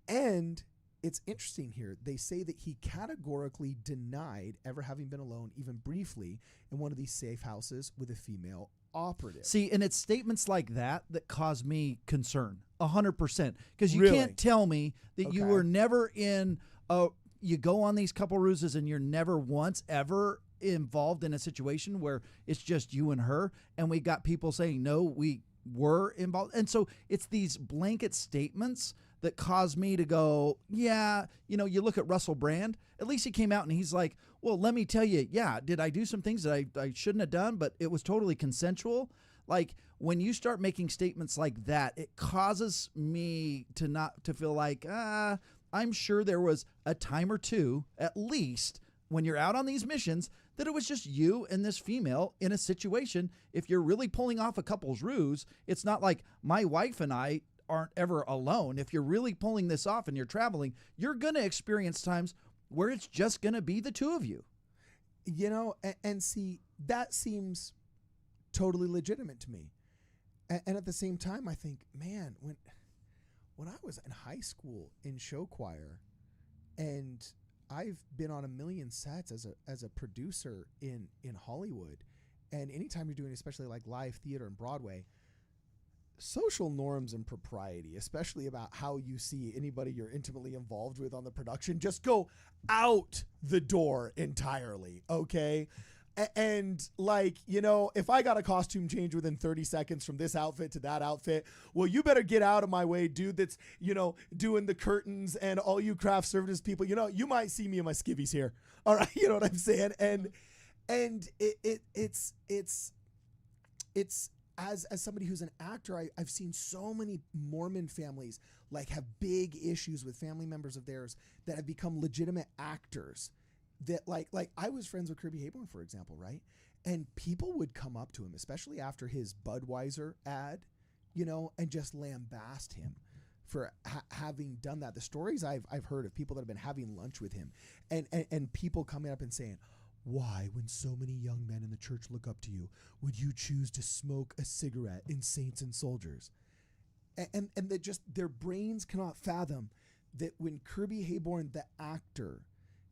Speaker 1: And it's interesting here. They say that he categorically denied ever having been alone, even briefly, in one of these safe houses with a female operative.
Speaker 8: See, and it's statements like that cause me concern, 100%. Because you
Speaker 1: Really?
Speaker 8: can't tell me that you were never you go on these couple ruses and you're never once ever involved in a situation where it's just you and her, and we got people saying, no, we were involved. And so it's these blanket statements that caused me to go, yeah, you look at Russell Brand, at least he came out and he's like, well, let me tell you, yeah, did I do some things that I shouldn't have done, but it was totally consensual? Like, when you start making statements like that, it causes me to feel like, I'm sure there was a time or two, at least, when you're out on these missions, that it was just you and this female in a situation. If you're really pulling off a couple's ruse, it's not like my wife and I aren't ever alone. If you're really pulling this off and you're traveling, you're going to experience times where it's just going to be the two of you.
Speaker 1: And see, that seems totally legitimate to me. And at the same time, I think, man, when I was in high school in show choir, and I've been on a million sets as a producer in Hollywood, and anytime you're doing especially like live theater and Broadway, social norms and propriety, especially about how you see anybody you're intimately involved with on the production, just go out the door entirely, And if I got a costume change within 30 seconds from this outfit to that outfit, well, you better get out of my way, dude. That's, doing the curtains, and all you craft service people, you might see me in my skivvies here. All right. You know what I'm saying? And it's as somebody who's an actor, I've seen so many Mormon families have big issues with family members of theirs that have become legitimate actors. That like I was friends with Kirby Hayborn, for example, right? And people would come up to him, especially after his Budweiser ad, and just lambast him for having done that. The stories I've heard of people that have been having lunch with him, and people coming up and saying, why, when so many young men in the church look up to you, would you choose to smoke a cigarette in Saints and Soldiers? And that just their brains cannot fathom that when Kirby Hayborn, the actor,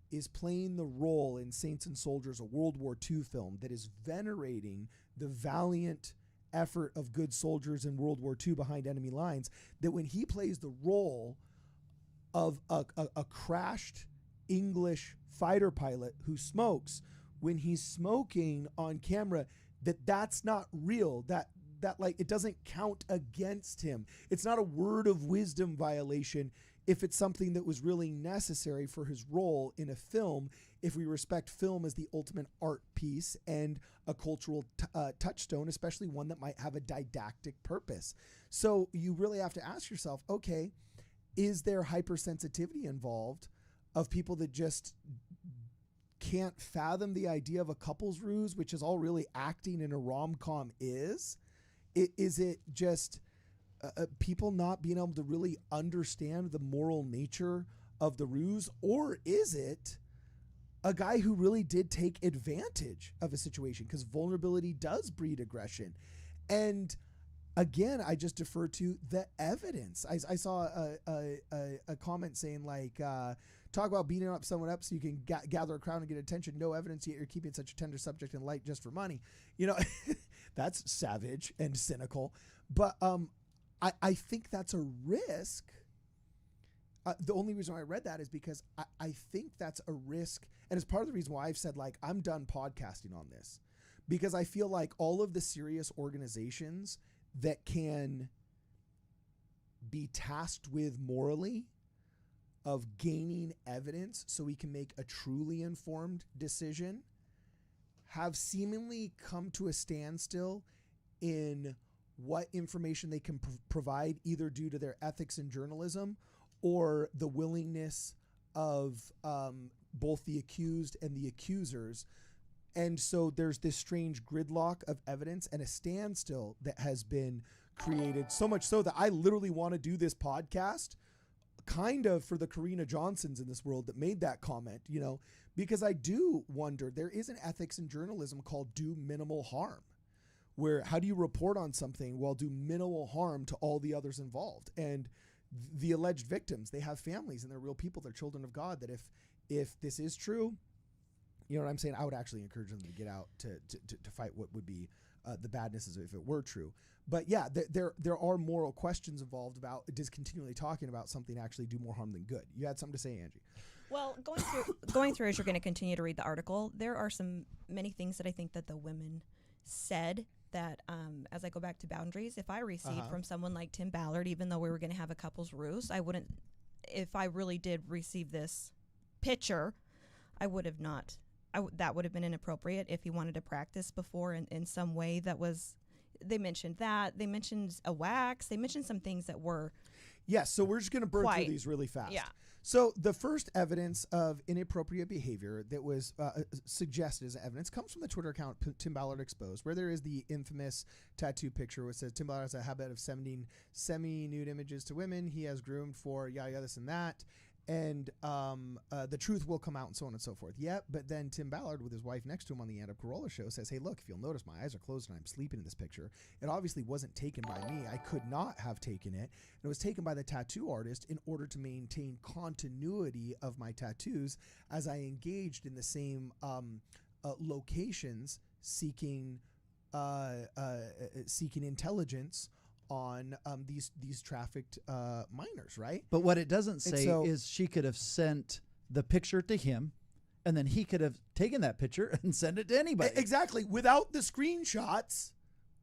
Speaker 1: is playing the role in Saints and Soldiers, a World War II film that is venerating the valiant effort of good soldiers in World War II behind enemy lines, that when he plays the role of a crashed English fighter pilot who smokes, when he's smoking on camera, that's not real, that it doesn't count against him. It's not a word of wisdom violation if it's something that was really necessary for his role in a film, if we respect film as the ultimate art piece and a cultural touchstone, especially one that might have a didactic purpose. So you really have to ask yourself, okay, is there hypersensitivity involved of people that just can't fathom the idea of a couple's ruse, which is all really acting in a rom-com is? Is it just people not being able to really understand the moral nature of the ruse? Or is it a guy who really did take advantage of a situation? Because vulnerability does breed aggression. And again, I just defer to the evidence. I saw a comment saying like, talk about beating up someone up so you can gather a crowd and get attention. No evidence, yet you're keeping such a tender subject in light just for money. You know, that's savage and cynical. But I think that's a risk. The only reason why I read that is because I think that's a risk. And it's part of the reason why I've said, like, I'm done podcasting on this. Because I feel like all of the serious organizations that can be tasked with morally of gaining evidence so we can make a truly informed decision have seemingly come to a standstill in what information they can provide, either due to their ethics in journalism or the willingness of both the accused and the accusers. And so there's this strange gridlock of evidence and a standstill that has been created, so much so that I literally want to do this podcast kind of for the Karina Johnsons in this world that made that comment, you know, because I do wonder, there is an ethics in journalism called do minimal harm, where how do you report on something while do minimal harm to all the others involved? And the alleged victims, they have families and they're real people, they're children of God, that if this is true, you know what I'm saying, I would actually encourage them to get out to fight what would be the badnesses if it were true. But yeah, there are moral questions involved about just continually talking about something actually do more harm than good. You had something to say, Angie.
Speaker 9: Well, going through as you're going to continue to read the article, there are many things that I think that the women said that, as I go back to boundaries, if I received from someone like Tim Ballard, even though we were going to have a couple's ruse, I wouldn't, if I really did receive this picture, I would have not. That would have been inappropriate if he wanted to practice before in some way that was, they mentioned that. They mentioned a wax. They mentioned some things that were.
Speaker 1: Yes, so we're just going to burn through these really fast.
Speaker 9: Yeah.
Speaker 1: So the first evidence of inappropriate behavior that was suggested as evidence comes from the Twitter account Tim Ballard Exposed, where there is the infamous tattoo picture which says Tim Ballard has a habit of sending semi-nude images to women. He has groomed for yada, this and that. And the truth will come out and so on and so forth. Yeah, but then Tim Ballard with his wife next to him on the Anna Carolla show says, hey, look, if you'll notice, my eyes are closed and I'm sleeping in this picture. It obviously wasn't taken by me. I could not have taken it. And it was taken by the tattoo artist in order to maintain continuity of my tattoos as I engaged in the same locations seeking intelligence on these trafficked minors, right?
Speaker 8: But what it doesn't say is she could have sent the picture to him, and then he could have taken that picture and sent it to anybody.
Speaker 1: Exactly. Without the screenshots,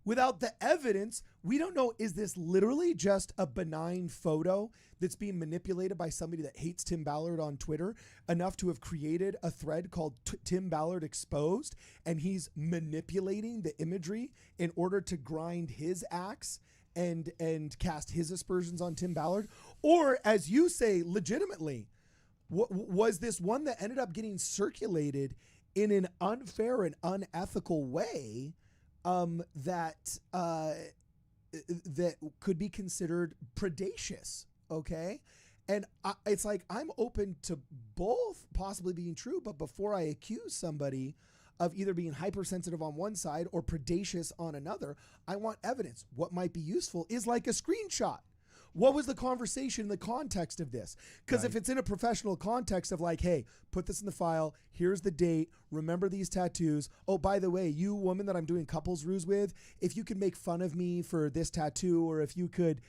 Speaker 1: without the evidence, we don't know, is this literally just a benign photo that's being manipulated by somebody that hates Tim Ballard on Twitter enough to have created a thread called Tim Ballard Exposed, and he's manipulating the imagery in order to grind his axe and cast his aspersions on Tim Ballard? Or, as you say, legitimately, was this one that ended up getting circulated in an unfair and unethical way that could be considered predacious? Okay, and it's like, I'm open to both possibly being true, but before I accuse somebody of either being hypersensitive on one side or predacious on another, I want evidence. What might be useful is like a screenshot. What was the conversation in the context of this? Because if it's in a professional context of like, hey, put this in the file. Here's the date. Remember these tattoos. Oh, by the way, you woman that I'm doing couples ruse with, if you could make fun of me for this tattoo, or if you could,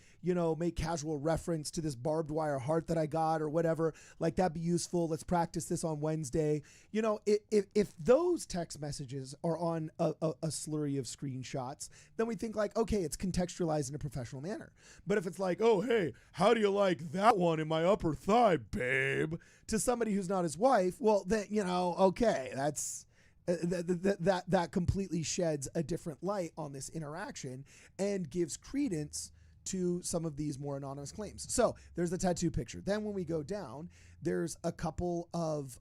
Speaker 1: make casual reference to this barbed wire heart that I got or whatever, like that'd be useful. Let's practice this on Wednesday. If those text messages are on a slurry of screenshots, then we think like, okay, it's contextualized in a professional manner. But if it's like, oh, hey, how do you like that one in my upper thigh, babe? To somebody who's not his wife, well, then, okay, that's that completely sheds a different light on this interaction and gives credence to some of these more anonymous claims. So there's the tattoo picture. Then when we go down, there's a couple of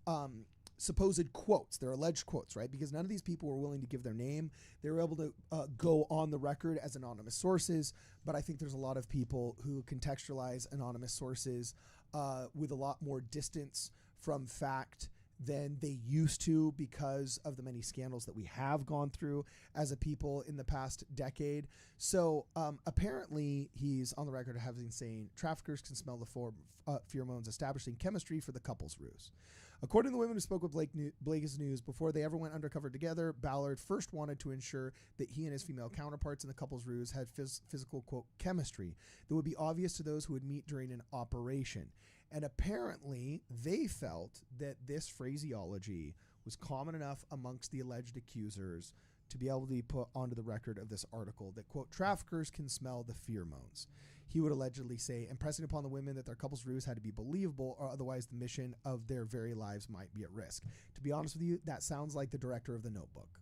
Speaker 1: supposed quotes. They're alleged quotes, right? Because none of these people were willing to give their name. They were able to go on the record as anonymous sources, but I think there's a lot of people who contextualize anonymous sources with a lot more distance from fact than they used to because of the many scandals that we have gone through as a people in the past decade. So apparently he's on the record of having saying traffickers can smell the pheromones establishing chemistry for the couple's ruse. According to the women who spoke with Blake's News, before they ever went undercover together, Ballard first wanted to ensure that he and his female counterparts in the couple's ruse had physical, quote, chemistry that would be obvious to those who would meet during an operation. And apparently they felt that this phraseology was common enough amongst the alleged accusers to be able to be put onto the record of this article that, quote, traffickers can smell the pheromones. He would allegedly say, impressing upon the women that their couple's ruse had to be believable or otherwise the mission of their very lives might be at risk. To be honest with you, that sounds like the director of The Notebook.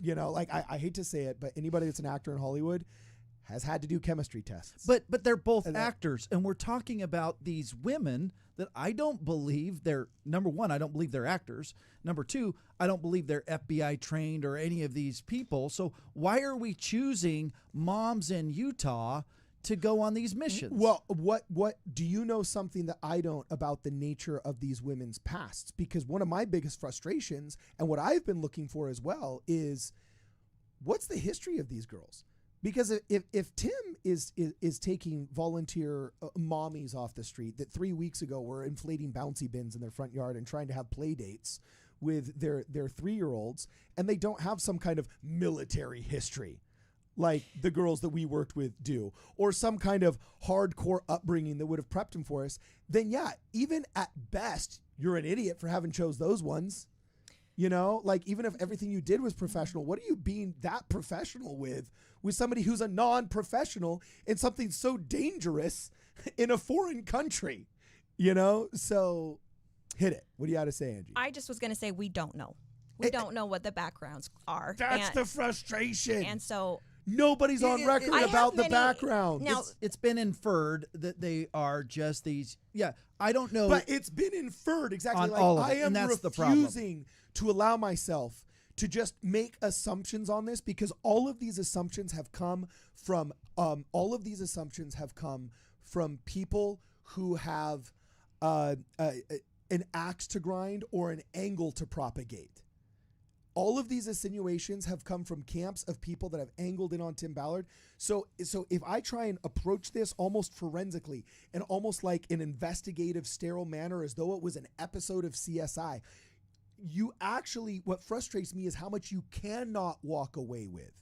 Speaker 1: I hate to say it, but anybody that's an actor in Hollywood has had to do chemistry tests.
Speaker 8: But they're both actors, and we're talking about these women that I don't believe they're, number one, I don't believe they're actors. Number two, I don't believe they're FBI trained or any of these people. So why are we choosing moms in Utah to go on these missions?
Speaker 1: Well, what do you know something that I don't about the nature of these women's pasts? Because one of my biggest frustrations, and what I've been looking for as well, is what's the history of these girls? Because if Tim is taking volunteer mommies off the street that 3 weeks ago were inflating bouncy bins in their front yard and trying to have play dates with their 3-year-olds, and they don't have some kind of military history like the girls that we worked with do, or some kind of hardcore upbringing that would have prepped them for us, then yeah, even at best, you're an idiot for having chose those ones. Even if everything you did was professional, what are you being that professional with somebody who's a non-professional in something so dangerous in a foreign country? So hit it. What do you have to say, Angie?
Speaker 9: I just was going to say we don't know. We don't know what the backgrounds are.
Speaker 1: That's the frustration.
Speaker 9: And so
Speaker 1: nobody's on record about the background.
Speaker 9: Now,
Speaker 8: it's been inferred that they are just these. Yeah, I don't know.
Speaker 1: But it's been inferred exactly.
Speaker 8: On
Speaker 1: like
Speaker 8: all of
Speaker 1: I
Speaker 8: it,
Speaker 1: am
Speaker 8: and that's the problem.
Speaker 1: refusing to allow myself to just make assumptions on this, because all of these assumptions have come from people who have an axe to grind or an angle to propagate. All of these insinuations have come from camps of people that have angled in on Tim Ballard. So if I try and approach this almost forensically and almost like an investigative, sterile manner, as though it was an episode of CSI, what frustrates me is how much you cannot walk away with.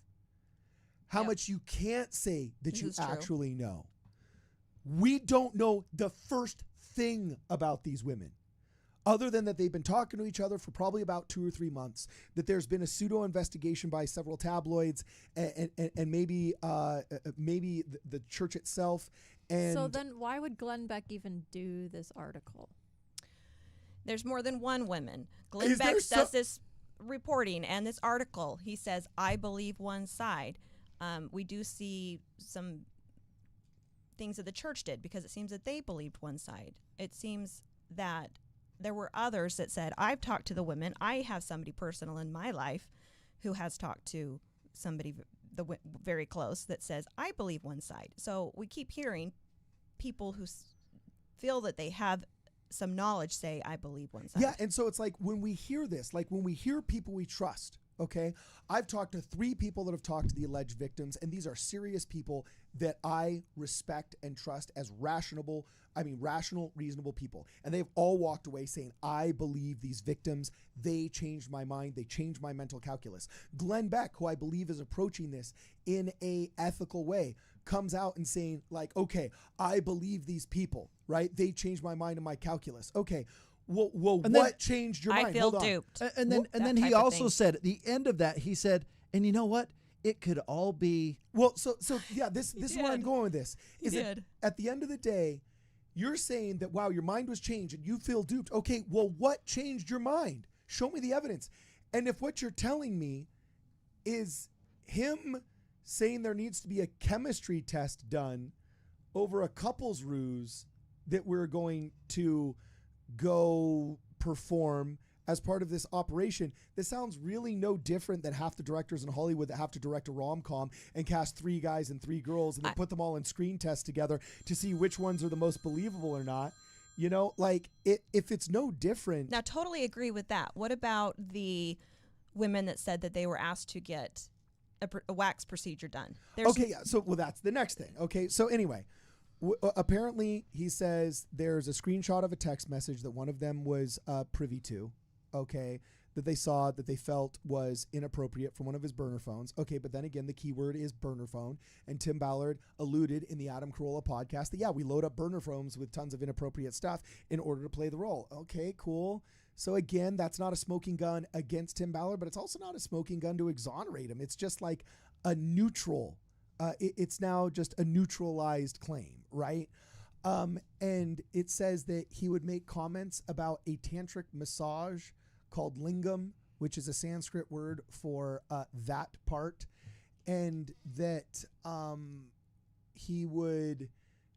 Speaker 1: How much you can't say that
Speaker 9: This
Speaker 1: you
Speaker 9: is true.
Speaker 1: actually know. We don't know the first thing about these women, other than that they've been talking to each other for probably about 2 or 3 months, that there's been a pseudo investigation by several tabloids and maybe the church itself. And
Speaker 3: so then why would Glenn Beck even do this article?
Speaker 9: there's more than one woman. Glenn
Speaker 1: Is
Speaker 9: Beck
Speaker 1: there
Speaker 9: does this reporting and this article. He says, I believe one side. We do see some things that the church did because it seems that they believed one side. It seems that there were others that said, I've talked to the women. I have somebody personal in my life who has talked to somebody very close that says, I believe one side. So we keep hearing people who feel that they have some knowledge say, I believe one side.
Speaker 1: Yeah, and so it's like when we hear this, like when we hear people we trust, Okay. I've talked to 3 people that have talked to the alleged victims, and these are serious people that I respect and trust as rational, reasonable people. And they've all walked away saying, I believe these victims. They changed my mind. They changed my mental calculus. Glenn Beck, who I believe is approaching this in a ethical way, comes out and saying, like, okay, I believe these people, right? They changed my mind and my calculus. Okay. Well, what changed your mind?
Speaker 9: I feel duped.
Speaker 8: And then he also said at the end of that, he said, and you know what? It could all be.
Speaker 1: Well, so yeah, this is where I'm going with this. Is
Speaker 9: He
Speaker 1: that
Speaker 9: did.
Speaker 1: at the end of the day, you're saying that, wow, your mind was changed and you feel duped. Okay, well, what changed your mind? Show me the evidence. And if what you're telling me is him saying there needs to be a chemistry test done over a couple's ruse that we're going to go perform as part of this operation, this sounds really no different than half the directors in Hollywood that have to direct a rom-com and cast 3 guys and 3 girls and then put them all in screen tests together to see which ones are the most believable or not. You know, like if it's no different.
Speaker 9: Now, totally agree with that. What about the women that said that they were asked to get a wax procedure done?
Speaker 1: Okay, yeah. So, well, that's the next thing. Okay, so anyway, apparently he says there's a screenshot of a text message that one of them was privy to, okay, that they saw that they felt was inappropriate from one of his burner phones. Okay, but then again, the keyword is burner phone. And Tim Ballard alluded in the Adam Carolla podcast that, yeah, we load up burner phones with tons of inappropriate stuff in order to play the role. Okay, cool. So again, that's not a smoking gun against Tim Ballard, but it's also not a smoking gun to exonerate him. It's just like a neutral. It's now just a neutralized claim, right? And it says that he would make comments about a tantric massage called lingam, which is a Sanskrit word for that part, and that he would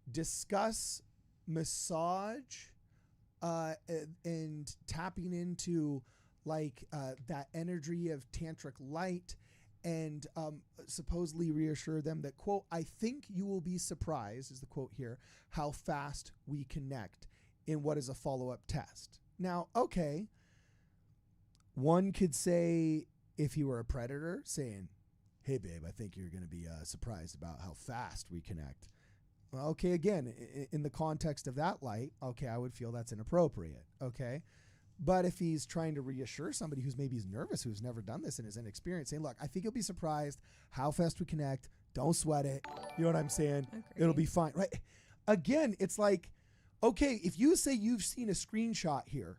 Speaker 1: discuss massage and tapping into like that energy of tantric light, and supposedly reassure them that, quote, I think you will be surprised, is the quote here, how fast we connect in what is a follow-up test. Now, okay, one could say, if he were a predator, saying, hey, babe, I think you're going to be surprised about how fast we connect. Well, okay, again, in the context of that light, okay, I would feel that's inappropriate, okay? But if he's trying to reassure somebody who's maybe nervous, who's never done this and is inexperienced, saying, look, I think you'll be surprised how fast we connect. Don't sweat it. You know what I'm saying?
Speaker 9: Agreed.
Speaker 1: It'll be fine, right? Again, it's like, okay, if you say you've seen a screenshot here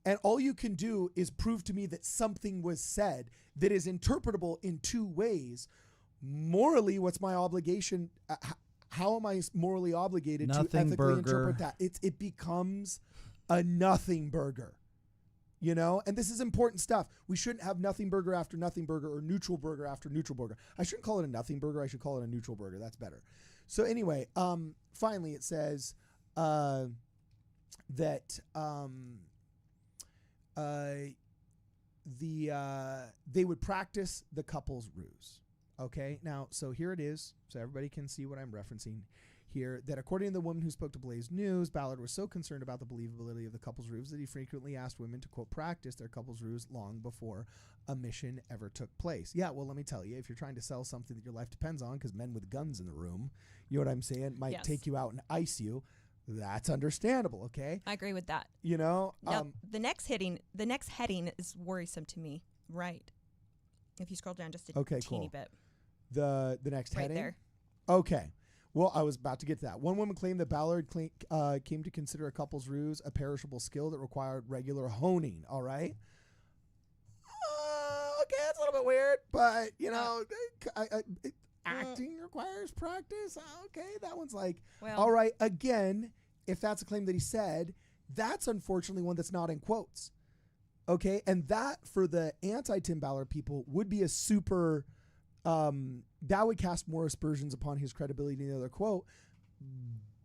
Speaker 1: and all you can do is prove to me that something was said that is interpretable in 2 ways, morally, what's my obligation? How am I morally obligated to ethically interpret that? It becomes a nothing burger, you know? And this is important stuff. We shouldn't have nothing burger after nothing burger or neutral burger after neutral burger. I shouldn't call it a nothing burger. I should call it a neutral burger. That's better. So anyway, finally it says that they would practice the couple's ruse. Okay, now, so here it is, so everybody can see what I'm referencing here, that according to the woman who spoke to Blaze News, Ballard was so concerned about the believability of the couple's ruse that he frequently asked women to, quote, practice their couple's ruse long before a mission ever took place. Yeah, well, let me tell you, if you're trying to sell something that your life depends on, because men with guns in the room, you know what I'm saying, might take you out and ice you, that's understandable, okay?
Speaker 9: I agree with that.
Speaker 1: You know?
Speaker 9: Now, the next heading is worrisome to me, right? If you scroll down just a teeny bit.
Speaker 1: The next
Speaker 9: right
Speaker 1: heading?
Speaker 9: There.
Speaker 1: Okay. Well, I was about to get to that. One woman claimed that Ballard came to consider a couple's ruse a perishable skill that required regular honing, all right? Okay, that's a little bit weird, but, you know, acting requires practice. Okay, that one's like, all right, again, if that's a claim that he said, that's unfortunately one that's not in quotes. Okay, and that for the anti-Tim Ballard people would be a super, that would cast more aspersions upon his credibility than the other quote,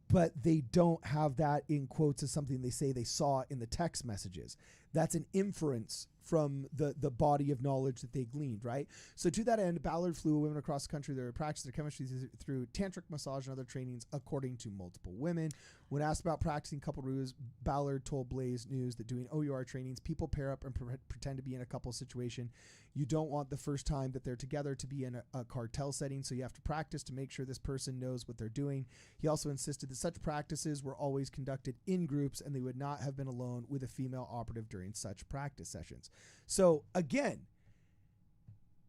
Speaker 1: but they don't have that in quotes as something they say they saw in the text messages. That's an inference the body of knowledge that they gleaned, right? So to that end, Ballard flew women across the country that were practicing their chemistry through tantric massage and other trainings, according to multiple women. When asked about practicing couple ruse, Ballard told Blaze News that doing OUR trainings, people pair up and pretend to be in a couple situation. You don't want the first time that they're together to be in a cartel setting, so you have to practice to make sure this person knows what they're doing. He also insisted that such practices were always conducted in groups and they would not have been alone with a female operative during such practice sessions. So again,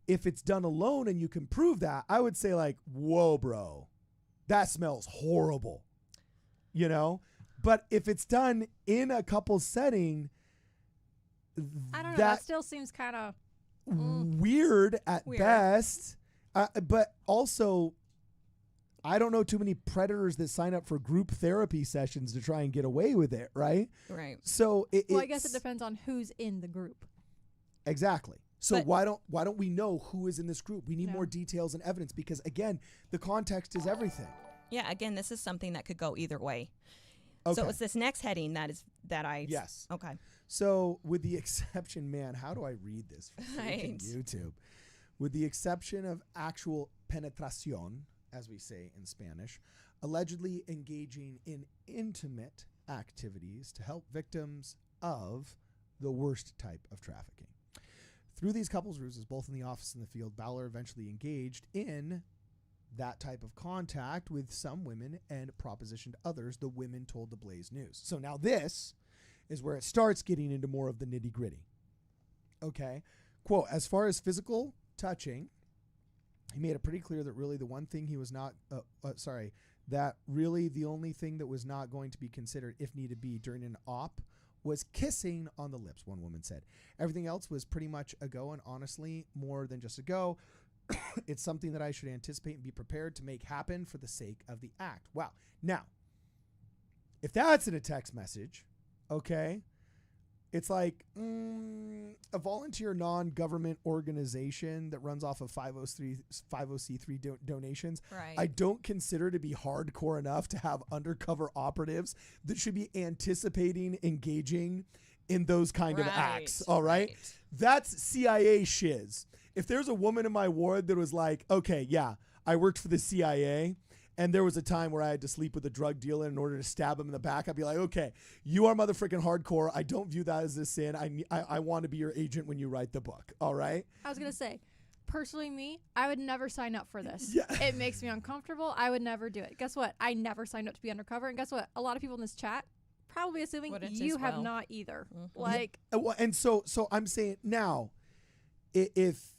Speaker 1: if it's done alone and you can prove that, I would say like, whoa, bro, that smells horrible. You know, but if it's done in a couple setting,
Speaker 3: I don't know. That still seems kind of
Speaker 1: weird at best. But also, I don't know too many predators that sign up for group therapy sessions to try and get away with it, right?
Speaker 9: Right.
Speaker 1: So
Speaker 3: I guess it depends on who's in the group.
Speaker 1: Exactly. So
Speaker 3: But-
Speaker 1: why don't we know who is in this group? We need more details and evidence because again, the context is everything.
Speaker 9: Yeah, again, this is something that could go either way.
Speaker 1: Okay.
Speaker 9: So it's this next heading
Speaker 1: Yes.
Speaker 9: Okay.
Speaker 1: So with the exception, man, how do I read this from
Speaker 9: Right.
Speaker 1: YouTube? With the exception of actual penetración, as we say in Spanish, allegedly engaging in intimate activities to help victims of the worst type of trafficking. Through these couples ruses, both in the office and the field, Ballard eventually engaged in that type of contact with some women and propositioned others, the women told the Blaze News. So now this is where it starts getting into more of the nitty gritty. Okay. Quote, as far as physical touching, he made it pretty clear that really the one thing he was not, that really the only thing that was not going to be considered, if need be, during an op was kissing on the lips, one woman said. Everything else was pretty much a go, and honestly, more than just a go. It's something that I should anticipate and be prepared to make happen for the sake of the act. Wow. Now, if that's in a text message, okay, it's like a volunteer non-government organization that runs off of 50C3 donations.
Speaker 9: Right.
Speaker 1: I don't consider to be hardcore enough to have undercover operatives that should be anticipating engaging in those kind of acts. All right? That's CIA shiz. If there's a woman in my ward that was like, okay, yeah, I worked for the CIA and there was a time where I had to sleep with a drug dealer in order to stab him in the back, I'd be like, okay, you are motherfucking hardcore. I don't view that as a sin. I want to be your agent when you write the book. All right?
Speaker 3: I was going to say, personally, me, I would never sign up for this.
Speaker 1: Yeah.
Speaker 3: It makes me uncomfortable. I would never do it. Guess what? I never signed up to be undercover. And guess what? A lot of people in this chat probably assuming
Speaker 9: Wouldn't
Speaker 3: you
Speaker 9: as
Speaker 3: have
Speaker 9: well.
Speaker 3: not either.
Speaker 9: Mhm.
Speaker 3: Like,
Speaker 1: Well, and so I'm saying now, if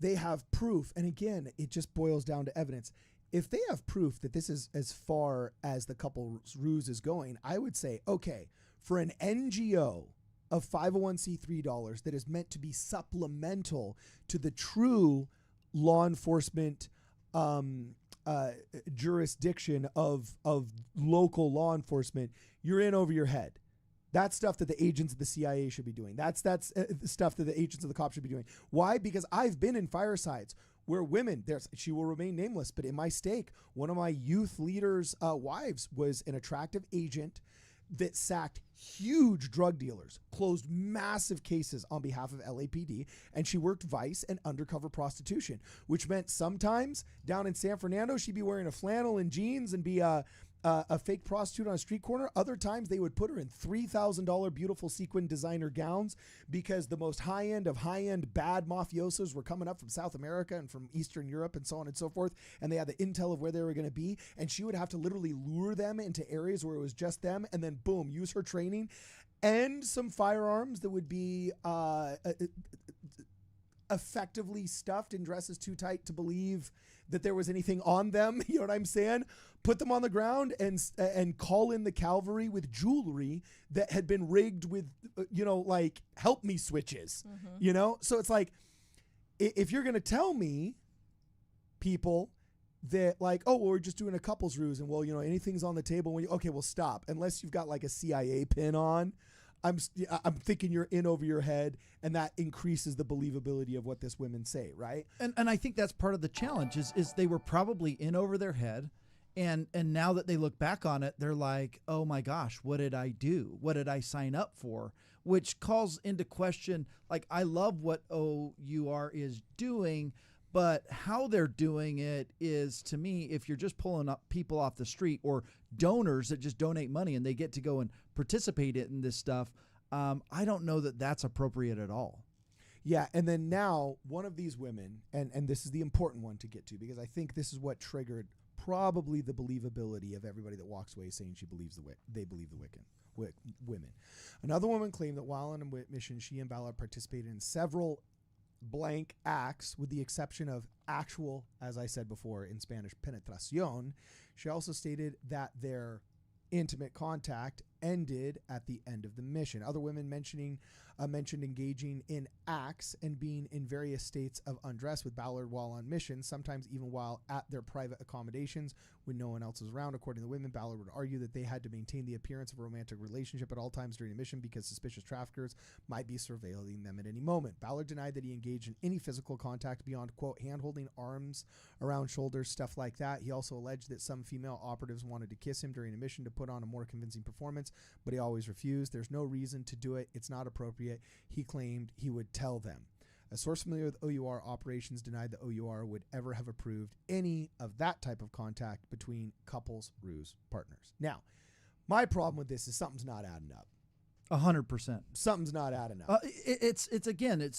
Speaker 1: they have proof, and again, it just boils down to evidence. If they have proof that this is as far as the couple's ruse is going, I would say, okay, for an NGO of 501c3 dollars that is meant to be supplemental to the true law enforcement jurisdiction of local law enforcement, you're in over your head. That's stuff that the agents of the CIA should be doing. That's stuff that the agents of the cops should be doing. Why? Because I've been in firesides where women, she will remain nameless, but in my stake, one of my youth leaders' wives was an attractive agent that sacked huge drug dealers, closed massive cases on behalf of LAPD, and she worked vice and undercover prostitution, which meant sometimes down in San Fernando, she'd be wearing a flannel and jeans and be a fake prostitute on a street corner. Other times they would put her in $3,000 beautiful sequin designer gowns because the most high-end of high-end bad mafiosos were coming up from South America and from Eastern Europe and so on and so forth, and they had the intel of where they were going to be, and she would have to literally lure them into areas where it was just them, and then boom, use her training and some firearms that would be effectively stuffed in dresses too tight to believe that there was anything on them. You know what I'm saying? Put them on the ground and call in the cavalry with jewelry that had been rigged with, like help me switches, So it's like, if you're going to tell me people that like, oh, well, we're just doing a couples ruse and anything's on the table when okay, well stop. Unless you've got like a CIA pin on, I'm thinking you're in over your head, and that increases the believability of what this women say, right?
Speaker 8: And I think that's part of the challenge is they were probably in over their head, And now that they look back on it, they're like, oh my gosh, what did I do? What did I sign up for? Which calls into question, like, I love what OUR is doing, but how they're doing it is, to me, if you're just pulling up people off the street or donors that just donate money and they get to go and participate in this stuff, I don't know that that's appropriate at all.
Speaker 1: Yeah, and then now one of these women, and this is the important one to get to, because I think this is what triggered probably the believability of everybody that walks away saying they believe the women. Another woman claimed that while on a mission, she and Ballard participated in several blank acts, with the exception of actual, as I said before in Spanish, penetración. She also stated that their intimate contact ended at the end of the mission. Other women mentioned engaging in acts and being in various states of undress with Ballard while on mission, sometimes even while at their private accommodations when no one else was around. According to the women, Ballard would argue that they had to maintain the appearance of a romantic relationship at all times during the mission because suspicious traffickers might be surveilling them at any moment. Ballard denied that he engaged in any physical contact beyond, quote, hand-holding, arms around shoulders, stuff like that. He also alleged that some female operatives wanted to kiss him during a mission to put on a more convincing performance, but he always refused. There's no reason to do it. It's not appropriate. He claimed he would tell them. A source familiar with OUR operations denied that OUR would ever have approved any of that type of contact between couples, ruse partners. Now, my problem with this is something's not adding up.
Speaker 8: 100%.
Speaker 1: Something's not adding up.
Speaker 8: It's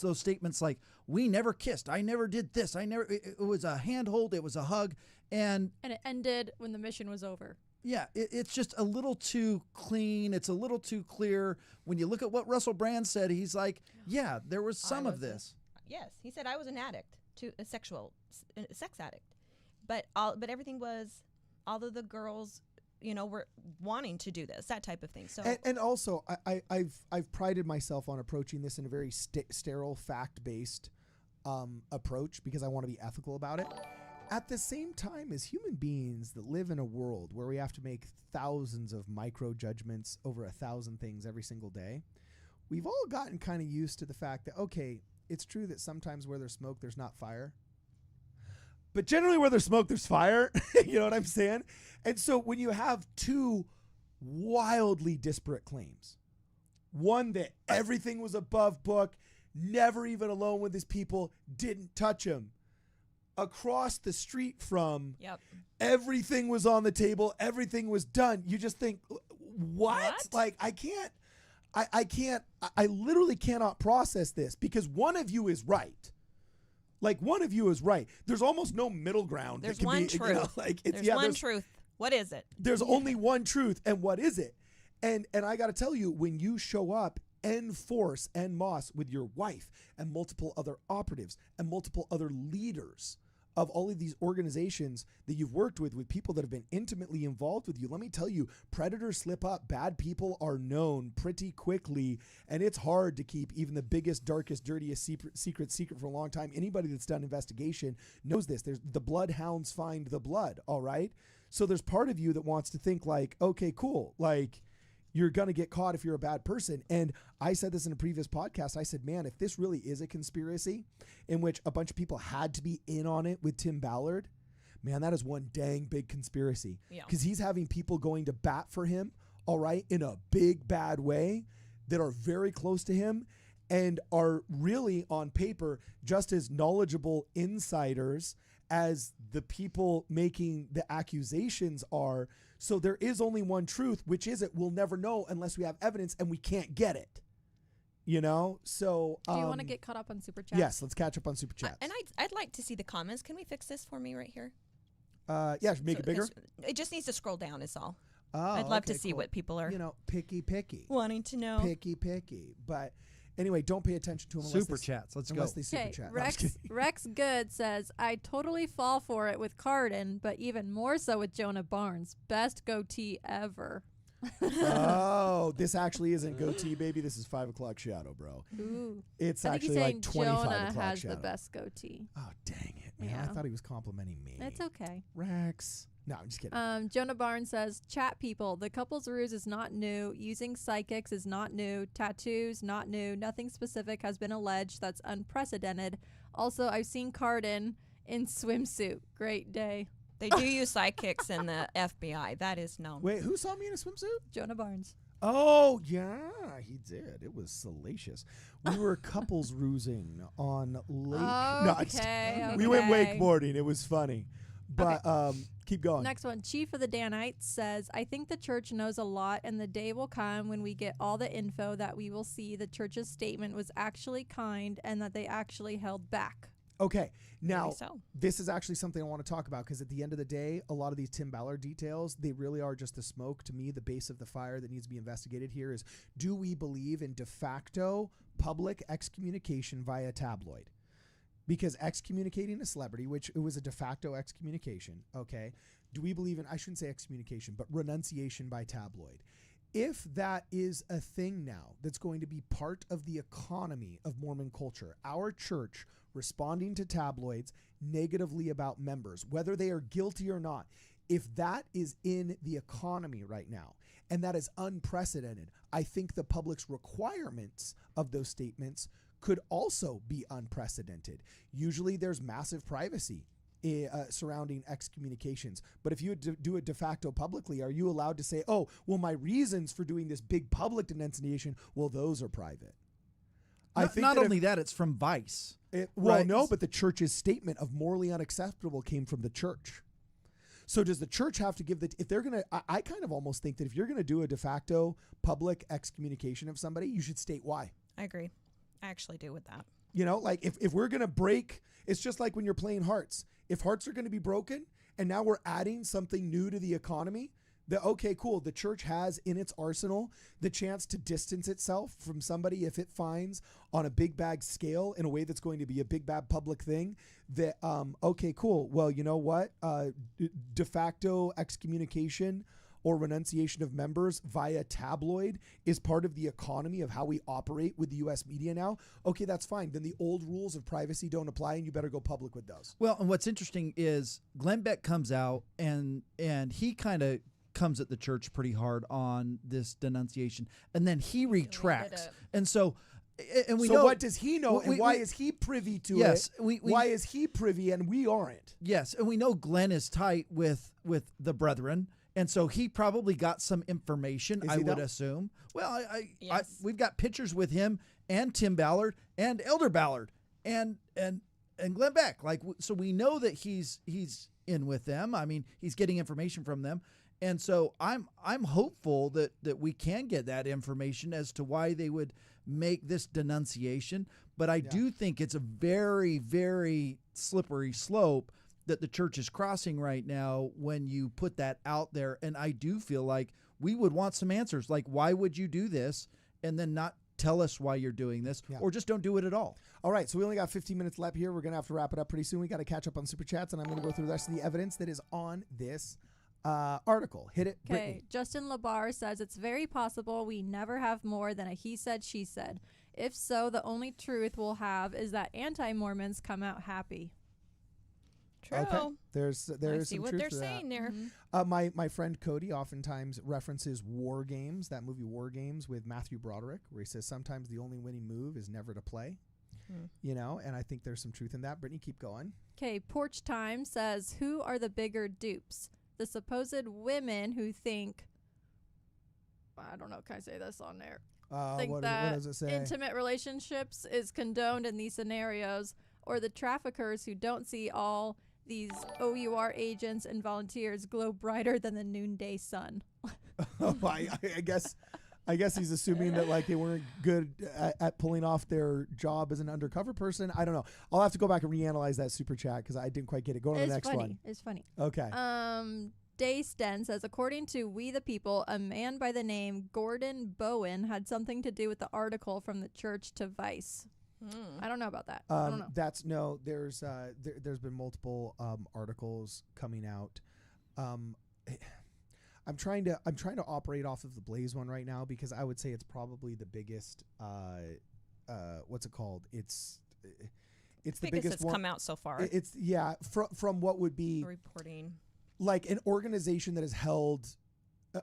Speaker 8: those statements like, we never kissed, I never did this, it was a handhold, it was a hug, and
Speaker 3: it ended when the mission was over.
Speaker 8: Yeah, it's just a little too clean. It's a little too clear. When you look at what Russell Brand said, he's like, yeah, there was some of this.
Speaker 9: Yes, he said I was an addict, a sex addict, but everything was, all of the girls, were wanting to do this, that type of thing. So
Speaker 1: and also, I've prided myself on approaching this in a very sterile, fact-based approach because I want to be ethical about it. At the same time, as human beings that live in a world where we have to make thousands of micro judgments over 1,000 things every single day, we've all gotten kind of used to the fact that, okay, it's true that sometimes where there's smoke, there's not fire. But generally where there's smoke, there's fire. You know what I'm saying? And so when you have two wildly disparate claims, one that everything was above book, never even alone with his people, didn't touch him, across the street from, everything was on the table, everything was done. You just think, what? Like, I literally cannot process this because one of you is right. Like, one of you is right. There's almost no middle ground.
Speaker 9: There's one truth. There's one truth. What is it?
Speaker 1: There's only one truth, and what is it? And I got to tell you, when you show up en force, en masse, with your wife and multiple other operatives and multiple other leaders of all of these organizations that you've worked with people that have been intimately involved with you, let me tell you, predators slip up. Bad people are known pretty quickly, and it's hard to keep even the biggest, darkest, dirtiest secret for a long time. Anybody that's done investigation knows this. There's the bloodhounds find the blood, all right? So there's part of you that wants to think like, okay, cool, like, you're going to get caught if you're a bad person. And I said this in a previous podcast. I said, man, if this really is a conspiracy in which a bunch of people had to be in on it with Tim Ballard, man, that is one dang big conspiracy. Because he's having people going to bat for him, all right, in a big, bad way that are very close to him and are really on paper just as knowledgeable insiders as the people making the accusations are. So there is only one truth, which is it. We'll never know unless we have evidence, and we can't get it. So
Speaker 3: do you want to get caught up on Super Chats?
Speaker 1: Yes, let's catch up on Super Chats.
Speaker 9: And I'd like to see the comments. Can we fix this for me right here?
Speaker 1: Yeah, make it bigger.
Speaker 9: It just needs to scroll down is all.
Speaker 1: Oh,
Speaker 9: I'd love to see what people are
Speaker 1: picky
Speaker 9: wanting to know.
Speaker 1: Picky. But anyway, don't pay attention to them unless
Speaker 8: Super chats. Let's go.
Speaker 1: Unless they super chat.
Speaker 3: Rex Good says, I totally fall for it with Cardin, but even more so with Jonah Barnes. Best goatee ever.
Speaker 1: Oh, this actually isn't goatee, baby. This is 5 o'clock shadow, bro.
Speaker 3: Ooh.
Speaker 1: It's
Speaker 3: I think
Speaker 1: actually
Speaker 3: he's
Speaker 1: like
Speaker 3: saying
Speaker 1: 25
Speaker 3: Jonah
Speaker 1: o'clock
Speaker 3: has
Speaker 1: shadow.
Speaker 3: the best goatee.
Speaker 1: Oh, dang it, man.
Speaker 3: Yeah.
Speaker 1: I thought he was complimenting me.
Speaker 3: It's okay.
Speaker 1: Rex. No, I'm just kidding.
Speaker 3: Jonah Barnes says, chat people, the couple's ruse is not new. Using psychics is not new. Tattoos, not new. Nothing specific has been alleged. That's unprecedented. Also, I've seen Cardin in swimsuit. Great day.
Speaker 9: They do use sidekicks in the FBI. That is known.
Speaker 1: Wait, who saw me in a swimsuit?
Speaker 3: Jonah Barnes.
Speaker 1: Oh, yeah, he did. It was salacious. We were couples rusing on Lake. No, I'm just-
Speaker 3: Okay.
Speaker 1: we went wakeboarding. It was funny. But keep going.
Speaker 3: Next one. Chief of the Danites says, I think the church knows a lot, and the day will come when we get all the info that we will see the church's statement was actually kind and that they actually held back.
Speaker 1: Okay, now
Speaker 9: so.
Speaker 1: this is actually something I want to talk about because at the end of the day, a lot of these Tim Ballard details, they really are just the smoke. To me, the base of the fire that needs to be investigated here is, do we believe in de facto public excommunication via tabloid? Because excommunicating a celebrity, which it was a de facto excommunication, okay, do we believe in, I shouldn't say excommunication, but renunciation by tabloid? If that is a thing now that's going to be part of the economy of Mormon culture, our church responding to tabloids negatively about members, whether they are guilty or not, if that is in the economy right now, and that is unprecedented, I think the public's requirements of those statements could also be unprecedented. Usually there's massive privacy surrounding excommunications. But if you do it de facto publicly, are you allowed to say, oh, well, my reasons for doing this big public denunciation, well, those are private? I think
Speaker 8: not only that, it's from Vice.
Speaker 1: Well, no, but the church's statement of morally unacceptable came from the church. So does the church have to give if they're going to, I kind of almost think that if you're going to do a de facto public excommunication of somebody, you should state why.
Speaker 9: I agree. I actually do with that.
Speaker 1: You know, like if we're going to break, it's just like when you're playing hearts. If hearts are going to be broken and now we're adding something new to the economy, okay, cool. The church has in its arsenal the chance to distance itself from somebody if it finds on a big bag scale in a way that's going to be a big bad public thing that, okay, cool. Well, you know what? De facto excommunication or renunciation of members via tabloid is part of the economy of how we operate with the U.S. media now. Okay, that's fine. Then the old rules of privacy don't apply, and you better go public with those.
Speaker 8: Well, and what's interesting is Glenn Beck comes out and he kind of comes at the church pretty hard on this denunciation, and then he retracts. And so, and we know
Speaker 1: what does he know, and why is he privy to it? Why is he privy and we aren't?
Speaker 8: Yes, and we know Glenn is tight with the brethren. And so he probably got some information, I would assume. Well, we've got pictures with him and Tim Ballard and Elder Ballard and Glenn Beck. Like, so we know that he's in with them. I mean, he's getting information from them. And so I'm hopeful that we can get that information as to why they would make this denunciation. But I do think it's a very, very slippery slope that the church is crossing right now when you put that out there. And I do feel like we would want some answers. Like, why would you do this? And then not tell us why you're doing this, or just don't do it at all.
Speaker 1: All right, so we only got 15 minutes left here. We're going to have to wrap it up pretty soon. We got to catch up on Super Chats, and I'm going to go through the rest of the evidence that is on this article. Hit it, Brittany.
Speaker 3: Okay, Justin Labar says, it's very possible we never have more than a he said, she said. If so, the only truth we'll have is that anti-Mormons come out happy.
Speaker 9: True.
Speaker 1: Okay. There's
Speaker 9: I see
Speaker 1: some
Speaker 9: what
Speaker 1: truth
Speaker 9: they're
Speaker 1: to
Speaker 9: saying
Speaker 1: that.
Speaker 9: there.
Speaker 1: My friend Cody oftentimes references War Games, that movie War Games with Matthew Broderick, where he says sometimes the only winning move is never to play. You know, and I think there's some truth in that. Brittany, keep going.
Speaker 3: Okay, Porch Time says, who are the bigger dupes? The supposed women who think, I don't know, can I say this on there? Think
Speaker 1: what
Speaker 3: that
Speaker 1: does it say?
Speaker 3: intimate relationships is condoned in these scenarios, or the traffickers who don't see all these OUR agents and volunteers glow brighter than the noonday sun.
Speaker 1: I guess he's assuming that like they weren't good at pulling off their job as an undercover person. I don't know. I'll have to go back and reanalyze that super chat because I didn't quite get it. Go on to the next one.
Speaker 3: It's funny.
Speaker 1: Okay.
Speaker 3: Daysten says, according to We the People, a man by the name Gordon Bowen had something to do with the article from the church to Vice. I don't know about that. I don't know.
Speaker 1: There's been multiple articles coming out. I'm trying to operate off of the Blaze one right now because I would say it's probably the biggest. What's it called? It's the biggest
Speaker 9: it's
Speaker 1: one.
Speaker 9: Come out so far.
Speaker 1: It's from what would be
Speaker 9: reporting,
Speaker 1: like an organization that has held.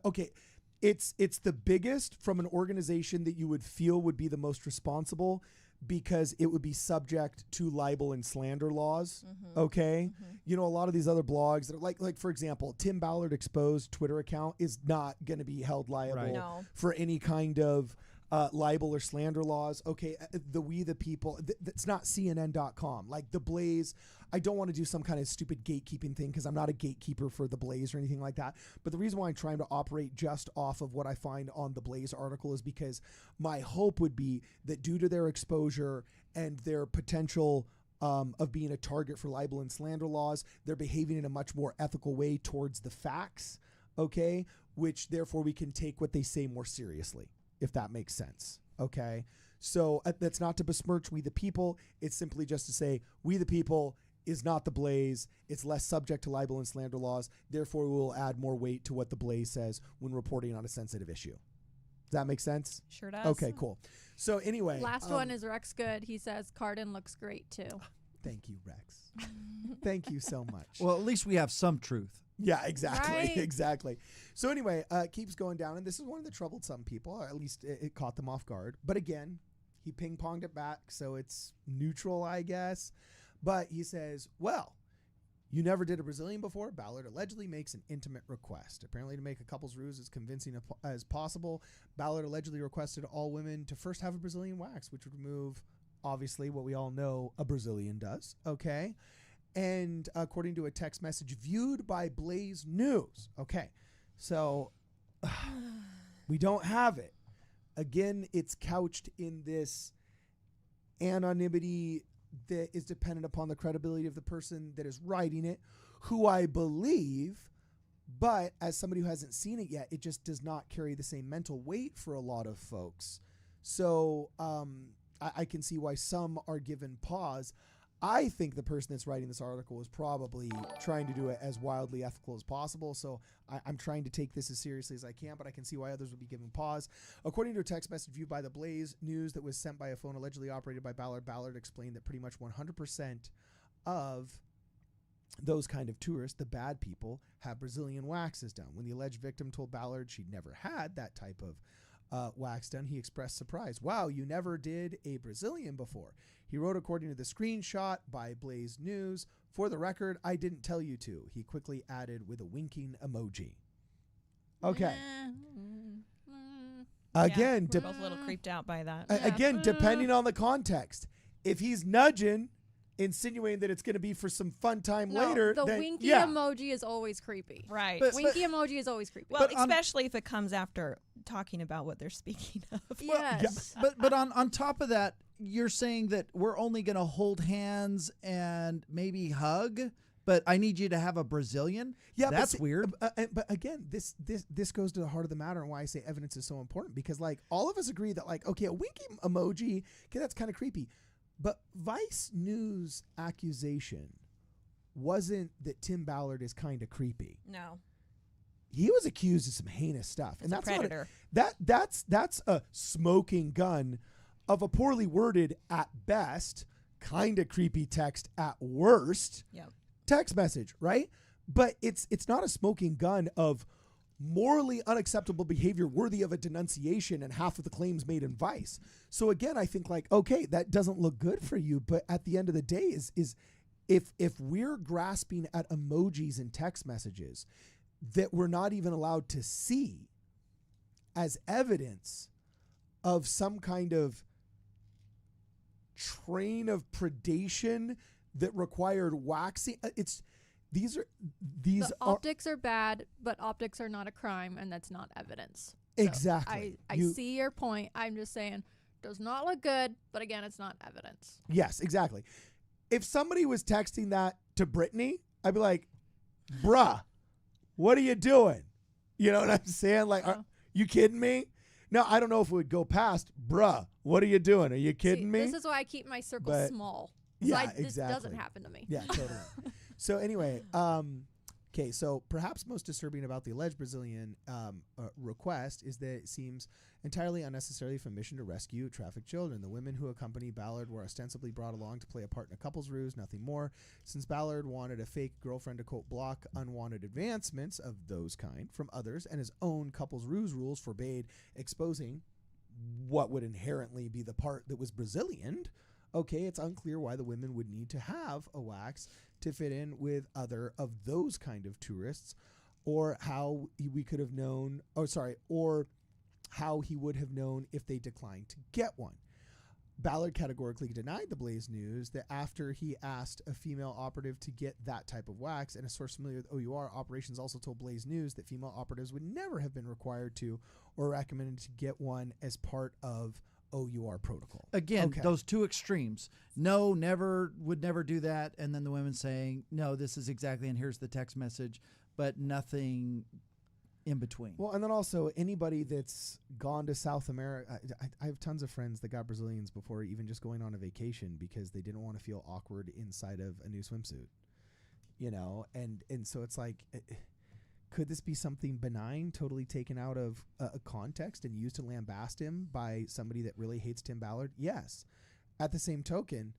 Speaker 1: Okay, it's the biggest from an organization that you would feel would be the most responsible. because it would be subject to libel and slander laws.
Speaker 9: Mm-hmm.
Speaker 1: Okay. You know, a lot of these other blogs that are like for example, Tim Ballard Exposed Twitter account is not going to be held liable
Speaker 6: Right.
Speaker 9: No.
Speaker 1: for any kind of libel or slander laws. Okay. The We the People, that's not CNN.com. Like the Blaze, I don't want to do some kind of stupid gatekeeping thing because I'm not a gatekeeper for the Blaze or anything like that. But the reason why I'm trying to operate just off of what I find on the Blaze article is because my hope would be that due to their exposure and their potential of being a target for libel and slander laws, they're behaving in a much more ethical way towards the facts, okay? Which therefore we can take what they say more seriously, if that makes sense, okay? So that's not to besmirch We the People. It's simply just to say We the People is not the Blaze. It's less subject to libel and slander laws. Therefore, we will add more weight to what the Blaze says when reporting on a sensitive issue. Does that make sense?
Speaker 9: Sure does.
Speaker 1: Okay, cool. So anyway.
Speaker 3: Last one is Rex Good. He says Cardin looks great too.
Speaker 1: Thank you, Rex. Thank you so much.
Speaker 8: Well, at least we have some truth.
Speaker 1: Yeah, exactly.
Speaker 3: Right?
Speaker 1: Exactly. So anyway, keeps going down. And this is one that troubled some people, or at least it caught them off guard. But again, he ping-ponged it back, so it's neutral, I guess. But he says, well, you never did a Brazilian before? Ballard allegedly makes an intimate request. Apparently to make a couple's ruse as convincing as possible, Ballard allegedly requested all women to first have a Brazilian wax, which would remove, obviously, what we all know a Brazilian does, okay? And according to a text message viewed by Blaze News. Okay, so we don't have it. Again, it's couched in this anonymity that is dependent upon the credibility of the person that is writing it, who I believe, but as somebody who hasn't seen it yet, it just does not carry the same mental weight for a lot of folks. So I can see why some are given pause. I think the person that's writing this article is probably trying to do it as wildly ethical as possible. So I'm trying to take this as seriously as I can, but I can see why others would be given pause. According to a text message viewed by the Blaze News that was sent by a phone allegedly operated by Ballard, Ballard explained that pretty much 100% of those kind of tourists, the bad people, have Brazilian waxes done. When the alleged victim told Ballard she'd never had that type of wax done, he expressed surprise. Wow, you never did a Brazilian before. He wrote, according to the screenshot by Blaze News, for the record, I didn't tell you to. He quickly added with a winking emoji. Okay. Again,
Speaker 9: We're both a little creeped out by that.
Speaker 1: again, depending on the context. If he's nudging, insinuating that it's going to be for some fun time later,
Speaker 3: the
Speaker 1: then,
Speaker 3: winky
Speaker 1: yeah.
Speaker 3: emoji is always creepy.
Speaker 9: Right.
Speaker 3: Winky emoji is always creepy.
Speaker 9: Well,
Speaker 8: But on-
Speaker 9: especially if it comes after talking about what they're speaking of.
Speaker 3: yes.
Speaker 8: But on top of that, you're saying that we're only going to hold hands and maybe hug, but I need you to have a Brazilian?
Speaker 1: Yeah,
Speaker 8: that's
Speaker 1: but
Speaker 8: weird.
Speaker 1: But again, this goes to the heart of the matter and why I say evidence is so important, because like all of us agree that like, okay, a winky emoji, okay, that's kind of creepy. But Vice News accusation wasn't that Tim Ballard is kind of creepy.
Speaker 9: No.
Speaker 1: He was accused of some heinous stuff, and
Speaker 9: It's a
Speaker 1: that's
Speaker 9: predator.
Speaker 1: That's a smoking gun of a poorly worded at best, kind of creepy text at worst.
Speaker 9: Yep.
Speaker 1: Text message, right? But it's not a smoking gun of morally unacceptable behavior worthy of a denunciation and half of the claims made in Vice. So again, I think like, okay, that doesn't look good for you, but at the end of the day is if we're grasping at emojis and text messages that we're not even allowed to see as evidence of some kind of train of predation that required waxing, these
Speaker 3: The
Speaker 1: are
Speaker 3: optics are bad, but optics are not a crime, and that's not evidence. So
Speaker 1: exactly.
Speaker 3: I see your point. I'm just saying, does not look good, but again, it's not evidence.
Speaker 1: Yes, exactly. If somebody was texting that to Brittany, I'd be like, bruh, what are you doing? You know what I'm saying? Like, are you kidding me? Now, I don't know if it would go past, bruh, what are you doing? Are you kidding me?
Speaker 3: This is why I keep my circle
Speaker 1: But-
Speaker 3: small.
Speaker 1: Yeah,
Speaker 3: This
Speaker 1: exactly.
Speaker 3: doesn't happen to me.
Speaker 1: Yeah, totally. So anyway, okay, so perhaps most disturbing about the alleged Brazilian request is that it seems entirely unnecessary for a mission to rescue trafficked children. The women who accompany Ballard were ostensibly brought along to play a part in a couple's ruse, nothing more. Since Ballard wanted a fake girlfriend to, quote, block unwanted advancements of those kind from others, and his own couple's ruse rules forbade exposing what would inherently be the part that was Brazilian. Okay, it's unclear why the women would need to have a wax to fit in with other of those kind of tourists, or how we could have known, or how he would have known if they declined to get one. Ballard categorically denied the Blaze News that after he asked a female operative to get that type of wax, and a source familiar with OUR operations also told Blaze News that female operatives would never have been required to or recommended to get one as part of OUR protocol.
Speaker 8: Again, those two extremes. No, never, would never do that. And then the women saying, no, this is exactly, and here's the text message, but nothing in between.
Speaker 1: Well, and then also anybody that's gone to South America, I have tons of friends that got Brazilians before even just going on a vacation because they didn't want to feel awkward inside of a new swimsuit, you know? And so it's like, could this be something benign, totally taken out of a context and used to lambast him by somebody that really hates Tim Ballard? Yes. At the same token,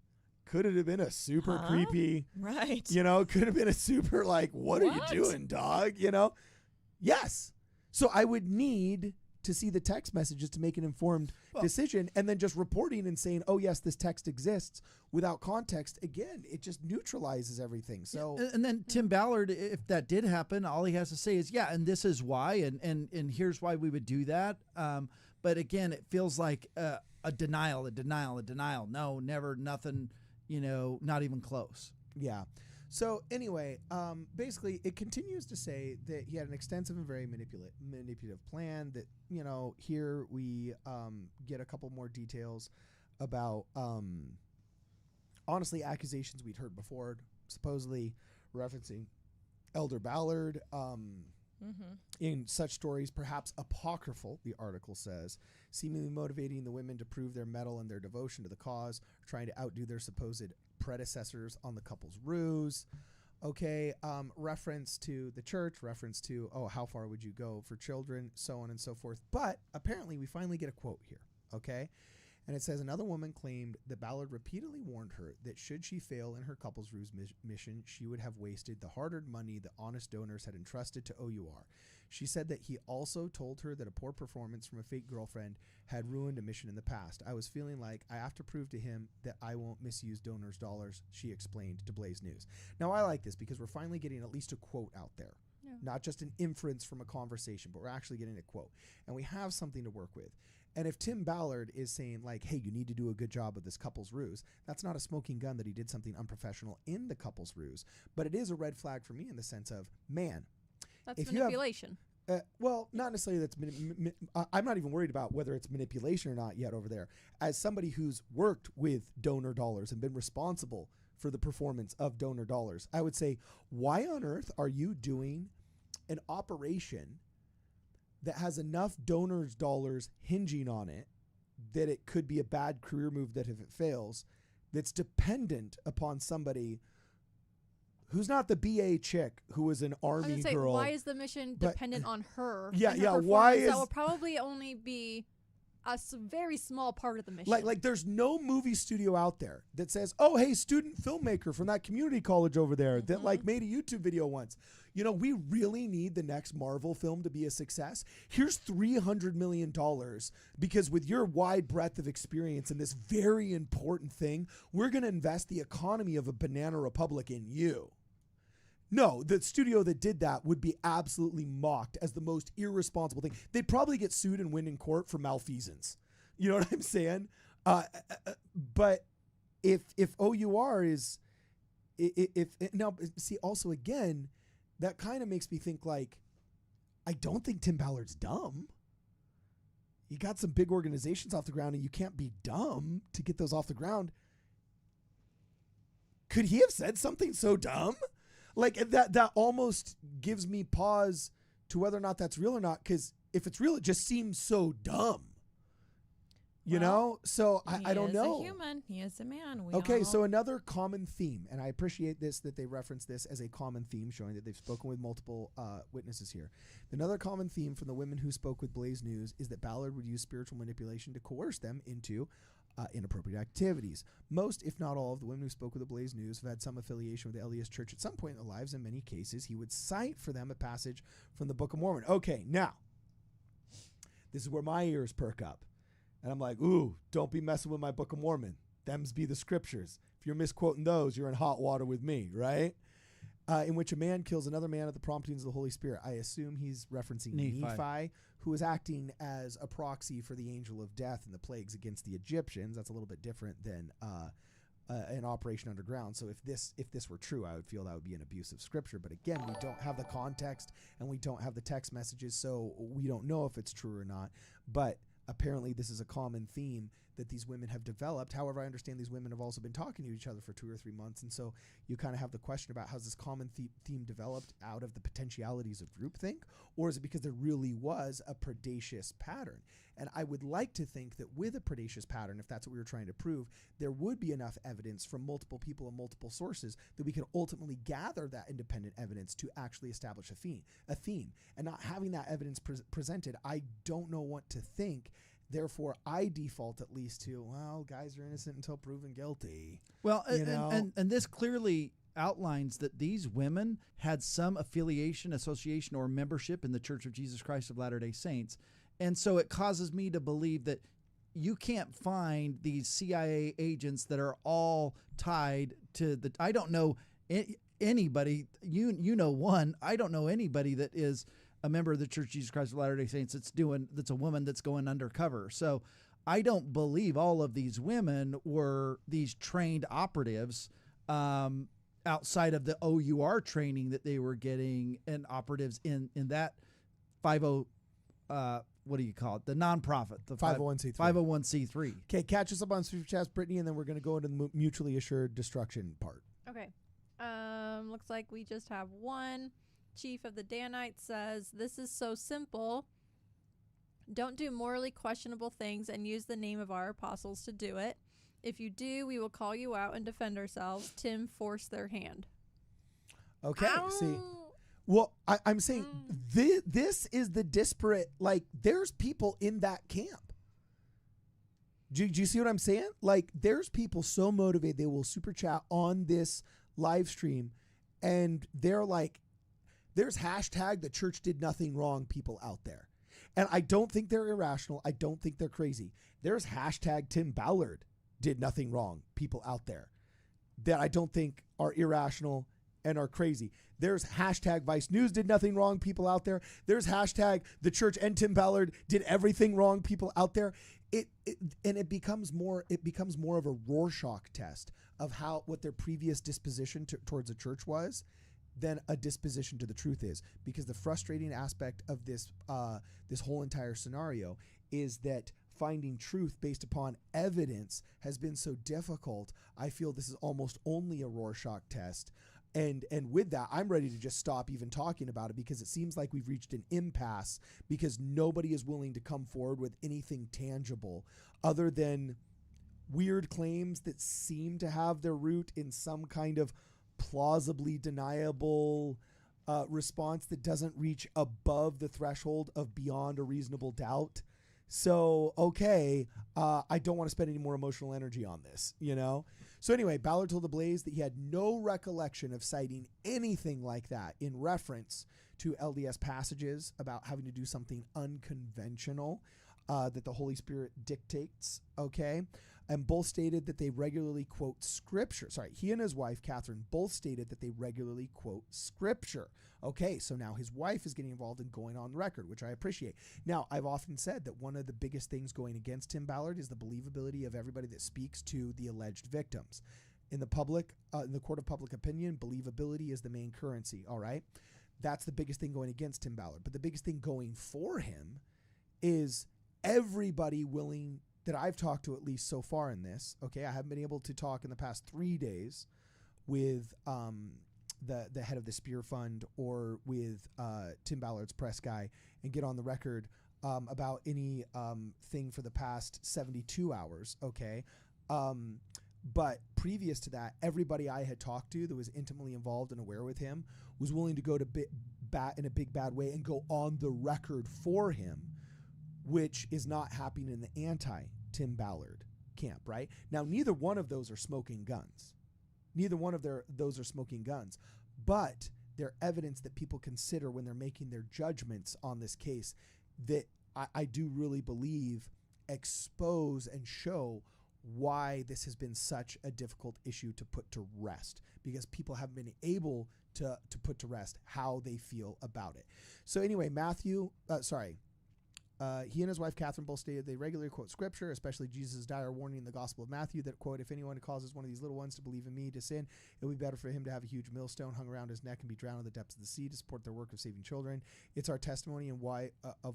Speaker 1: could it have been a super creepy,
Speaker 9: right?
Speaker 1: You know, could have been a super like, what are you doing, dog? You know? Yes. So I would need to see the text messages to make an informed decision, and then just reporting and saying, oh, yes, this text exists without context. Again, it just neutralizes everything. So,
Speaker 8: and then Tim Ballard, if that did happen, all he has to say is, yeah, and this is why, and here's why we would do that. But again, it feels like a denial. No, never, nothing, you know, not even close.
Speaker 1: Yeah. So anyway, basically it continues to say that he had an extensive and very manipulative plan that, you know, here we get a couple more details about, honestly, accusations we'd heard before, supposedly referencing Elder Ballard, in such stories, perhaps apocryphal, the article says, seemingly motivating the women to prove their mettle and their devotion to the cause, trying to outdo their supposed predecessors on the couple's ruse. Okay, reference to the church, reference to, oh, how far would you go for children, so on and so forth. But apparently we finally get a quote here, okay? And it says, another woman claimed that Ballard repeatedly warned her that should she fail in her couple's ruse mission, she would have wasted the hard-earned money the honest donors had entrusted to OUR. She said that he also told her that a poor performance from a fake girlfriend had ruined a mission in the past. I was feeling like I have to prove to him that I won't misuse donors' dollars, she explained to Blaze News. Now, I like this because we're finally getting at least a quote out there. Yeah. Not just an inference from a conversation, but we're actually getting a quote. And we have something to work with. And if Tim Ballard is saying, like, hey, you need to do a good job of this couple's ruse, that's not a smoking gun that he did something unprofessional in the couple's ruse. But it is a red flag for me in the sense of, man.
Speaker 3: That's manipulation.
Speaker 1: Well, not necessarily that's I'm not even worried about whether it's manipulation or not yet over there. As somebody who's worked with donor dollars and been responsible for the performance of donor dollars, I would say, why on earth are you doing an operation that has enough donors' dollars hinging on it that it could be a bad career move that if it fails, that's dependent upon somebody who's not the BA chick who was an army girl.
Speaker 3: Why is the mission dependent on her?
Speaker 1: Yeah,
Speaker 3: and her
Speaker 1: why is...
Speaker 3: That will probably only be a very small part of the mission.
Speaker 1: Like there's no movie studio out there that says, oh, hey, student filmmaker from that community college over there that like made a YouTube video once. You know, we really need the next Marvel film to be a success. Here's $300 million because with your wide breadth of experience in this very important thing, we're going to invest the economy of a banana republic in you. No, the studio that did that would be absolutely mocked as the most irresponsible thing. They'd probably get sued and win in court for malfeasance. You know what I'm saying? But if OUR is, now see also again, that kind of makes me think like, I don't think Tim Ballard's dumb. You got some big organizations off the ground and you can't be dumb to get those off the ground. Could he have said something so dumb? Like that almost gives me pause to whether or not that's real or not. Because if it's real, it just seems so dumb. You know? So I don't know.
Speaker 10: He is a human. He is a man.
Speaker 1: Okay, so another common theme, and I appreciate this, that they reference this as a common theme, showing that they've spoken with multiple witnesses here. Another common theme from the women who spoke with Blaze News is that Ballard would use spiritual manipulation to coerce them into inappropriate activities. Most, if not all, of the women who spoke with the Blaze News have had some affiliation with the LDS Church at some point in their lives. In many cases, he would cite for them a passage from the Book of Mormon. Okay, now, this is where my ears perk up. And I'm like, ooh, don't be messing with my Book of Mormon. Them's be the scriptures. If you're misquoting those, you're in hot water with me, right? In which a man kills another man at the promptings of the Holy Spirit. I assume he's referencing Nephi, who is acting as a proxy for the angel of death and the plagues against the Egyptians. That's a little bit different than an Operation Underground. So if this were true, I would feel that would be an abuse of scripture. But again, we don't have the context and we don't have the text messages, so we don't know if it's true or not. But apparently this is a common theme that these women have developed. However, I understand these women have also been talking to each other for 2 or 3 months. And so you kind of have the question about, how's this common theme developed out of the potentialities of groupthink? Or is it because there really was a predacious pattern? And I would like to think that with a predacious pattern, if that's what we were trying to prove, there would be enough evidence from multiple people and multiple sources that we could ultimately gather that independent evidence to actually establish a theme. And not having that evidence presented, I don't know what to think. Therefore, I default at least to, well, guys are innocent until proven guilty.
Speaker 8: Well, and this clearly outlines that these women had some affiliation, association, or membership in the Church of Jesus Christ of Latter-day Saints. And so it causes me to believe that you can't find these CIA agents that are all tied to the, I don't know anybody, you know one, I don't know anybody that is a member of the Church of Jesus Christ of Latter-day Saints that's a woman that's going undercover. So I don't believe all of these women were these trained operatives outside of the OUR training that they were getting, and operatives in that 50, what do you call it? The nonprofit, the
Speaker 1: 501c3.
Speaker 8: 501c3.
Speaker 1: Okay, catch us up on Super Chats, Brittany, and then we're going to go into the mutually assured destruction part.
Speaker 3: Okay. Looks like we just have one. Chief of the Danites says, this is so simple. Don't do morally questionable things and use the name of our apostles to do it. If you do, we will call you out and defend ourselves. Tim forced their hand.
Speaker 1: Okay,
Speaker 3: Ow.
Speaker 1: see. Well, I'm saying this is the disparate, like, there's people in that camp. Do you see what I'm saying? Like, there's people so motivated, they will super chat on this live stream, and they're like, there's hashtag the church did nothing wrong people out there. And I don't think they're irrational. I don't think they're crazy. There's hashtag Tim Ballard did nothing wrong people out there that I don't think are irrational and are crazy. There's hashtag Vice News did nothing wrong people out there. There's hashtag the church and Tim Ballard did everything wrong people out there. It becomes more of a Rorschach test of what their previous disposition towards the church was than a disposition to the truth is. Because the frustrating aspect of this whole entire scenario is that finding truth based upon evidence has been so difficult. I feel this is almost only a Rorschach test. And with that, I'm ready to just stop even talking about it, because it seems like we've reached an impasse because nobody is willing to come forward with anything tangible other than weird claims that seem to have their root in some kind of plausibly deniable response that doesn't reach above the threshold of beyond a reasonable doubt. So, okay, I don't want to spend any more emotional energy on this, you know? So anyway, Ballard told the Blaze that he had no recollection of citing anything like that in reference to LDS passages about having to do something unconventional that the Holy Spirit dictates, okay? And both stated that they regularly quote scripture. Sorry, he and his wife, Catherine, both stated that they regularly quote scripture. Okay, so now his wife is getting involved in going on record, which I appreciate. Now, I've often said that one of the biggest things going against Tim Ballard is the believability of everybody that speaks to the alleged victims. In the public, in the court of public opinion, believability is the main currency, all right? That's the biggest thing going against Tim Ballard. But the biggest thing going for him is everybody willing that I've talked to, at least so far in this, okay? I haven't been able to talk in the past 3 days with the head of the Spear Fund or with Tim Ballard's press guy and get on the record about any thing for the past 72 hours, okay? But previous to that, everybody I had talked to that was intimately involved and aware with him was willing to go to bat in a big bad way and go on the record for him, which is not happening in the anti-Tim Ballard camp, right? Now, neither one of those are smoking guns. Neither one of those are smoking guns, but they're evidence that people consider when they're making their judgments on this case that I do really believe expose and show why this has been such a difficult issue to put to rest, because people haven't been able to put to rest how they feel about it. So anyway, he and his wife Catherine both stated they regularly quote scripture, especially Jesus' dire warning in the Gospel of Matthew that, quote, if anyone causes one of these little ones to believe in me to sin, it would be better for him to have a huge millstone hung around his neck and be drowned in the depths of the sea to support their work of saving children. It's our testimony and why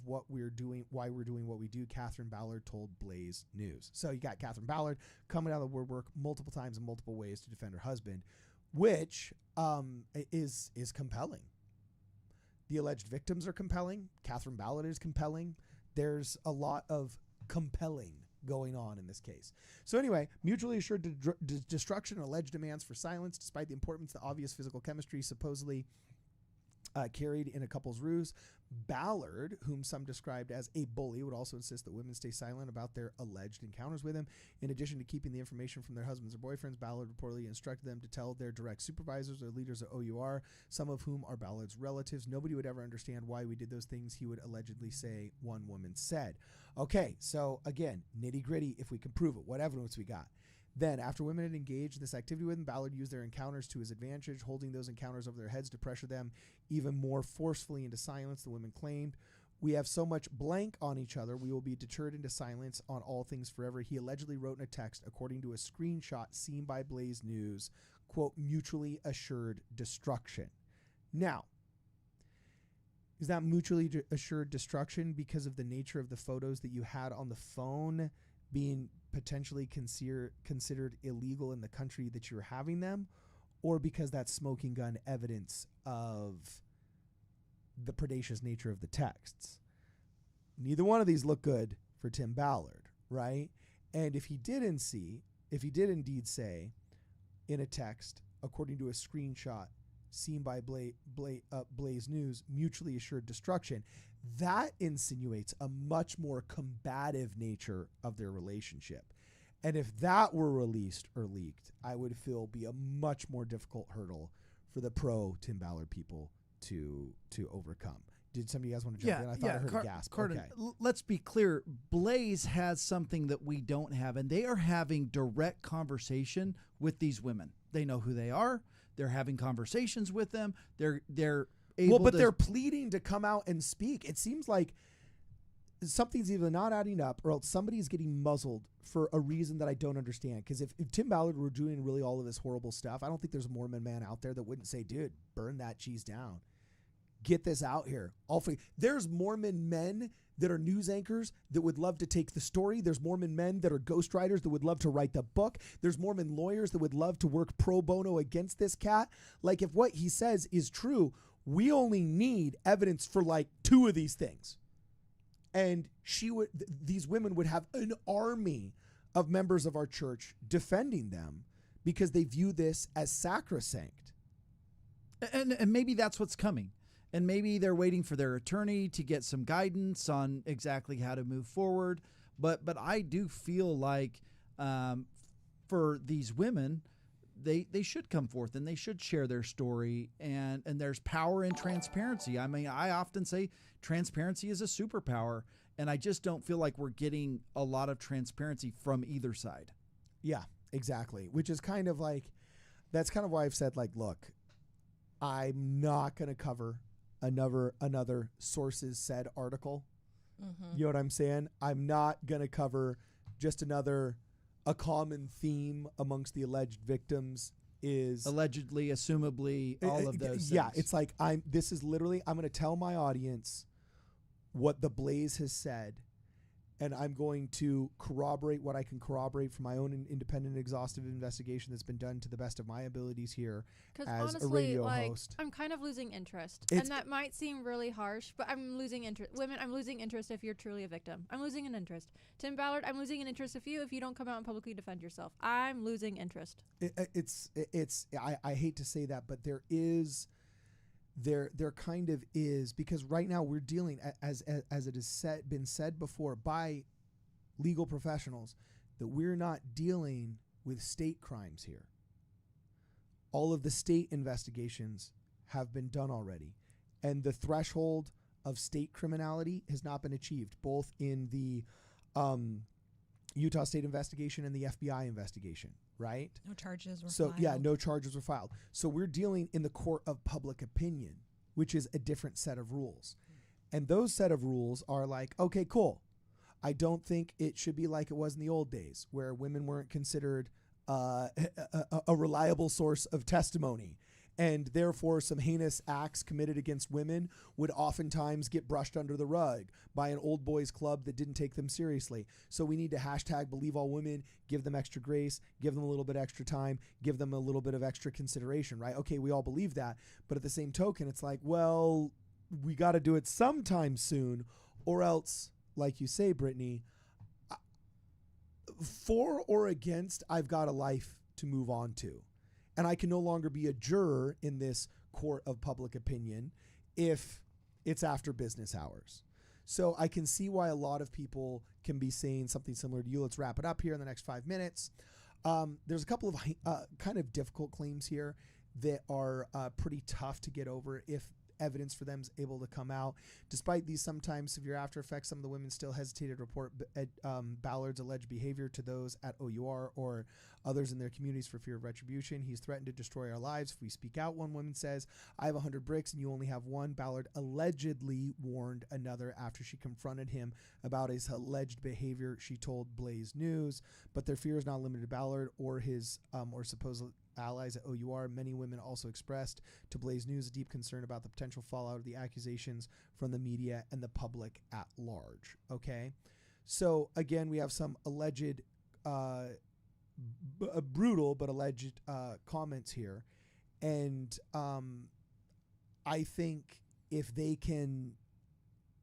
Speaker 1: what we're doing, why we're doing what we do, Catherine Ballard told Blaze News. So you got Catherine Ballard coming out of the woodwork multiple times in multiple ways to defend her husband, which is compelling. The alleged victims are compelling. Catherine Ballard is compelling. There's a lot of compelling going on in this case. So anyway, mutually assured destruction and alleged demands for silence, despite the importance the obvious physical chemistry supposedly carried in a couple's ruse. Ballard, whom some described as a bully, would also insist that women stay silent about their alleged encounters with him. In addition to keeping the information from their husbands or boyfriends, Ballard reportedly instructed them to tell their direct supervisors or leaders at OUR, some of whom are Ballard's relatives. Nobody would ever understand why we did those things, he would allegedly say, one woman said. Okay, so again, nitty gritty, if we can prove it, what evidence we got? Then, after women had engaged in this activity with him, Ballard used their encounters to his advantage, holding those encounters over their heads to pressure them even more forcefully into silence, the women claimed. We have so much blank on each other, we will be deterred into silence on all things forever. He allegedly wrote in a text, according to a screenshot seen by Blaze News, quote, mutually assured destruction. Now, is that mutually assured destruction because of the nature of the photos that you had on the phone being potentially considered illegal in the country that you're having them, or because that's smoking gun evidence of the predacious nature of the texts? Neither one of these look good for Tim Ballard, right? And if he did indeed say in a text, according to a screenshot seen by Blaze News, mutually assured destruction, that insinuates a much more combative nature of their relationship. And if that were released or leaked, I would feel be a much more difficult hurdle for the pro Tim Ballard people to overcome. Did some of you guys want to jump in? I thought I heard a gasp.
Speaker 8: Carden,
Speaker 1: okay.
Speaker 8: Let's be clear. Blaze has something that we don't have, and they are having direct conversation with these women. They know who they are. They're having conversations with them. They're able
Speaker 1: but they're pleading to come out and speak. It seems like something's either not adding up or else somebody's getting muzzled for a reason that I don't understand. Because if Tim Ballard were doing really all of this horrible stuff, I don't think there's a Mormon man out there that wouldn't say, dude, burn that cheese down. Get this out here. There's Mormon men that are news anchors that would love to take the story. There's Mormon men that are ghostwriters that would love to write the book. There's Mormon lawyers that would love to work pro bono against this cat. Like, if what he says is true, we only need evidence for like 2 of these things. And these women would have an army of members of our church defending them because they view this as sacrosanct.
Speaker 8: And maybe that's what's coming. And maybe they're waiting for their attorney to get some guidance on exactly how to move forward. But I do feel like for these women, they should come forth and they should share their story. And there's power in transparency. I mean, I often say transparency is a superpower. And I just don't feel like we're getting a lot of transparency from either side.
Speaker 1: Yeah, exactly. Which is kind of like, that's kind of why I've said, like, look, I'm not going to cover another sources said article. Mm-hmm. You know what I'm saying? I'm not going to cover just a common theme amongst the alleged victims is
Speaker 8: allegedly, assumably, all of those
Speaker 1: yeah,
Speaker 8: things.
Speaker 1: it's like I'm going to tell my audience what the Blaze has said, and I'm going to corroborate what I can corroborate from my own independent, exhaustive investigation that's been done to the best of my abilities here as
Speaker 3: honestly,
Speaker 1: a radio host.
Speaker 3: I'm kind of losing interest. And that might seem really harsh, but I'm losing interest. Women, I'm losing interest if you're truly a victim. I'm losing an interest. Tim Ballard, I'm losing an interest if you don't come out and publicly defend yourself. I'm losing interest.
Speaker 1: I hate to say that, but there kind of is, because right now we're dealing, as it has been said before by legal professionals, that we're not dealing with state crimes here. All of the state investigations have been done already, and the threshold of state criminality has not been achieved, both in the Utah State investigation and the FBI investigation, right?
Speaker 9: No charges were
Speaker 1: So yeah, no charges were filed. So we're dealing in the court of public opinion, which is a different set of rules. And those set of rules are like, okay, cool. I don't think it should be like it was in the old days where women weren't considered a reliable source of testimony. And therefore, some heinous acts committed against women would oftentimes get brushed under the rug by an old boys club that didn't take them seriously. So we need to hashtag believe all women, give them extra grace, give them a little bit extra time, give them a little bit of extra consideration, right? Okay, we all believe that. But at the same token, it's like, well, we got to do it sometime soon, or else, like you say, Brittany, for or against, I've got a life to move on to. And I can no longer be a juror in this court of public opinion if it's after business hours. So I can see why a lot of people can be saying something similar to you. Let's wrap it up here in the next 5 minutes. There's a couple of kind of difficult claims here that are pretty tough to get over if evidence for them is able to come out. Despite these sometimes severe after effects, some of the women still hesitated to report Ballard's alleged behavior to those at OUR or others in their communities for fear of retribution. He's threatened to destroy our lives if we speak out, one woman says. I have 100 bricks and you only have one. Ballard allegedly warned another after she confronted him about his alleged behavior, she told Blaze News. But their fear is not limited to Ballard or his or supposed allies at OUR. Many women also expressed to Blaze News a deep concern about the potential fallout of the accusations from the media and the public at large. Okay, so again, we have some alleged brutal but alleged comments here, and I think if they can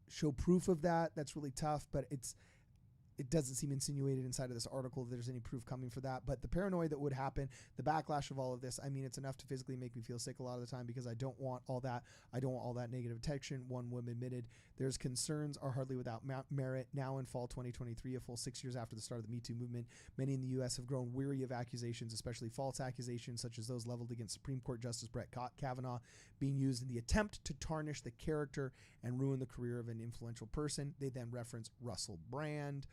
Speaker 1: show proof of that, that's really tough, but it doesn't seem insinuated inside of this article that there's any proof coming for that. But the paranoia that would happen, the backlash of all of this, I mean, it's enough to physically make me feel sick a lot of the time because I don't want all that. I don't want all that negative attention. One woman admitted there's concerns are hardly without merit. Now in fall 2023, a full 6 years after the start of the Me Too movement, many in the U.S. have grown weary of accusations, especially false accusations such as those leveled against Supreme Court Justice Brett Kavanaugh, being used in the attempt to tarnish the character and ruin the career of an influential person. They then reference Russell Brand,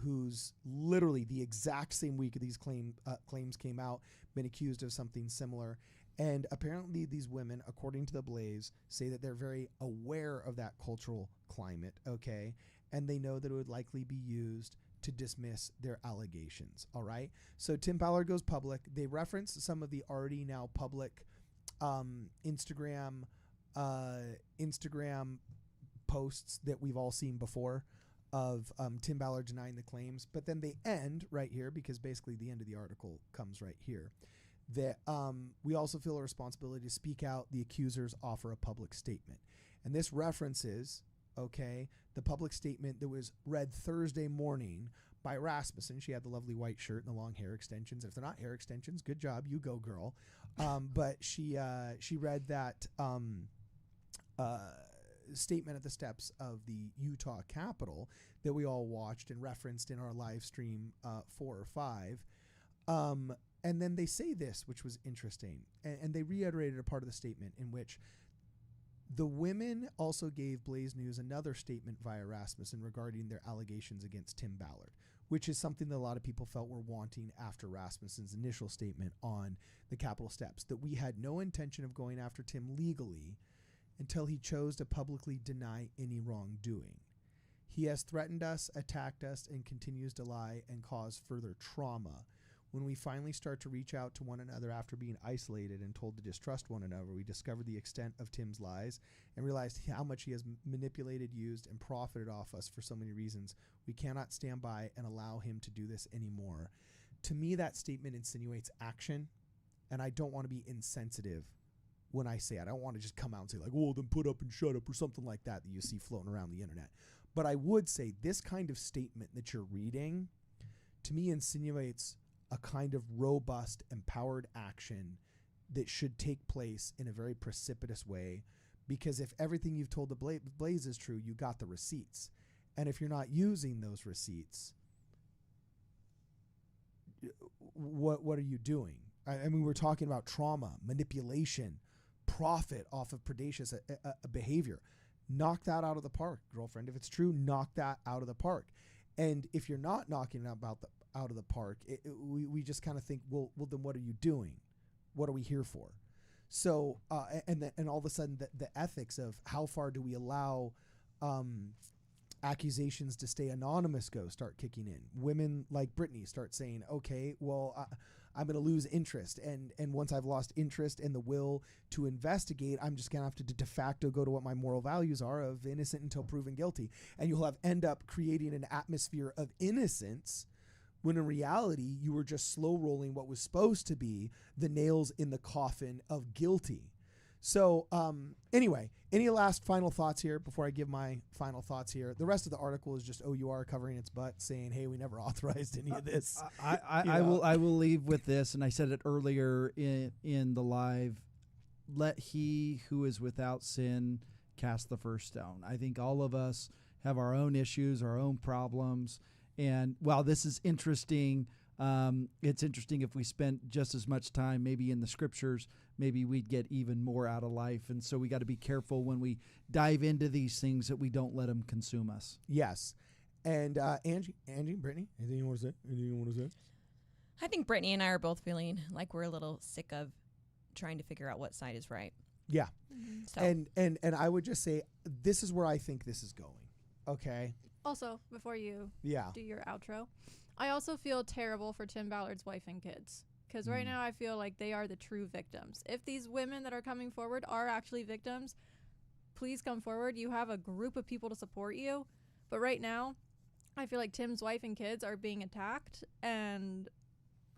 Speaker 1: who's literally the exact same week of these claims came out, been accused of something similar. And apparently these women, according to the Blaze, say that they're very aware of that cultural climate, okay? And they know that it would likely be used to dismiss their allegations, all right? So Tim Ballard goes public. They reference some of the already now public Instagram posts that we've all seen before of Tim Ballard denying the claims, but then they end right here because basically the end of the article comes right here. That we also feel a responsibility to speak out. The accusers offer a public statement, and this references, okay, the public statement that was read Thursday morning by Rasmussen. She had the lovely white shirt and the long hair extensions. If they're not hair extensions, good job, you go girl. But she read that statement at the steps of the Utah Capitol that we all watched and referenced in our live stream 4 or 5. And then they say this, which was interesting, and they reiterated a part of the statement in which the women also gave Blaze News another statement via Rasmussen regarding their allegations against Tim Ballard, which is something that a lot of people felt were wanting after Rasmussen's initial statement on the Capitol steps, that we had no intention of going after Tim legally until he chose to publicly deny any wrongdoing. He has threatened us, attacked us, and continues to lie and cause further trauma. When we finally start to reach out to one another after being isolated and told to distrust one another, we discover the extent of Tim's lies and realized how much he has manipulated, used, and profited off us for so many reasons. We cannot stand by and allow him to do this anymore. To me, that statement insinuates action, and I don't want to be insensitive when I say it. I don't want to just come out and say like, oh, then put up and shut up or something like that you see floating around the internet. But I would say this kind of statement that you're reading, to me, insinuates a kind of robust, empowered action that should take place in a very precipitous way, because if everything you've told the Blaze is true, you got the receipts. And if you're not using those receipts, what are you doing? I mean, we're talking about trauma, manipulation, profit off of predacious behavior. knock that out of the park, girlfriend. If it's true, knock that out of the park. And if you're not knocking it out of the park, we just kind of think, well, then what are you doing? What are we here for? So, and all of a sudden, the ethics of how far do we allow accusations to stay anonymous start kicking in. Women like Brittany start saying, okay, well, I'm going to lose interest. And once I've lost interest and the will to investigate, I'm just going to have to de facto go to what my moral values are of innocent until proven guilty. And you'll end up creating an atmosphere of innocence when in reality, you were just slow rolling what was supposed to be the nails in the coffin of guilty. So anyway, any last final thoughts here before I give my final thoughts here? The rest of the article is just OUR covering its butt saying, hey, we never authorized any of this.
Speaker 8: I will leave with this, and I said it earlier in the live. Let he who is without sin cast the first stone. I think all of us have our own issues, our own problems. And while this is interesting, it's interesting if we spent just as much time maybe in the scriptures, maybe we'd get even more out of life. And so we got to be careful when we dive into these things that we don't let them consume us.
Speaker 1: Yes. And Angie, Brittany, anything you want to say?
Speaker 9: I think Brittany and I are both feeling like we're a little sick of trying to figure out what side is right.
Speaker 1: Yeah.
Speaker 9: So.
Speaker 1: And I would just say this is where I think this is going. Okay.
Speaker 3: Also, before you do your outro, I also feel terrible for Tim Ballard's wife and kids. Because right now I feel like they are the true victims. If these women that are coming forward are actually victims, please come forward. You have a group of people to support you. But right now, I feel like Tim's wife and kids are being attacked, and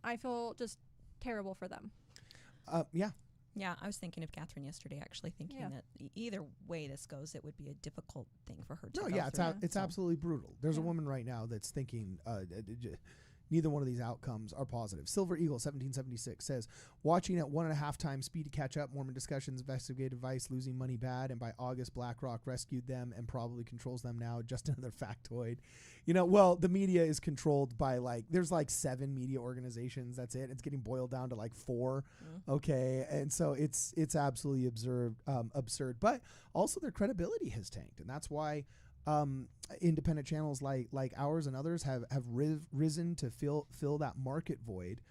Speaker 3: I feel just terrible for them.
Speaker 9: Yeah, I was thinking of Catherine yesterday, actually thinking that either way this goes, it would be a difficult thing for her to go through.
Speaker 1: It's absolutely brutal. There's a woman right now that's thinking neither one of these outcomes are positive. Silver Eagle 1776 says, watching at 1.5 times speed to catch up, Mormon discussions, investigative vice, losing money bad, and by August, BlackRock rescued them and probably controls them now. Just another factoid. Well, the media is controlled by there's 7 media organizations. That's it. It's getting boiled down to 4. Okay. And so it's absolutely absurd. But also their credibility has tanked. And that's why independent channels like ours and others have risen to fill that market void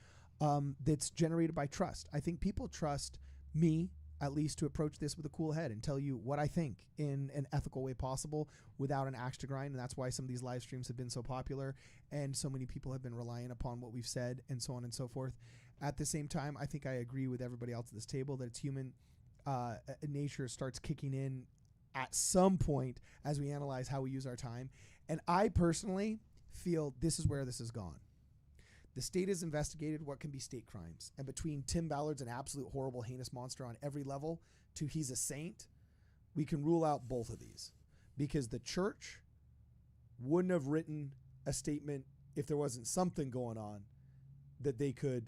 Speaker 1: that's generated by trust. I think people trust me, at least, to approach this with a cool head and tell you what I think in an ethical way possible without an axe to grind. And that's why some of these live streams have been so popular and so many people have been relying upon what we've said and so on and so forth. At the same time, I think I agree with everybody else at this table that it's human nature starts kicking in at some point as we analyze how we use our time. And I personally feel this is where this has gone. The state has investigated what can be state crimes. And between Tim Ballard's an absolute horrible, heinous monster on every level to he's a saint, we can rule out both of these. Because the church wouldn't have written a statement if there wasn't something going on that they could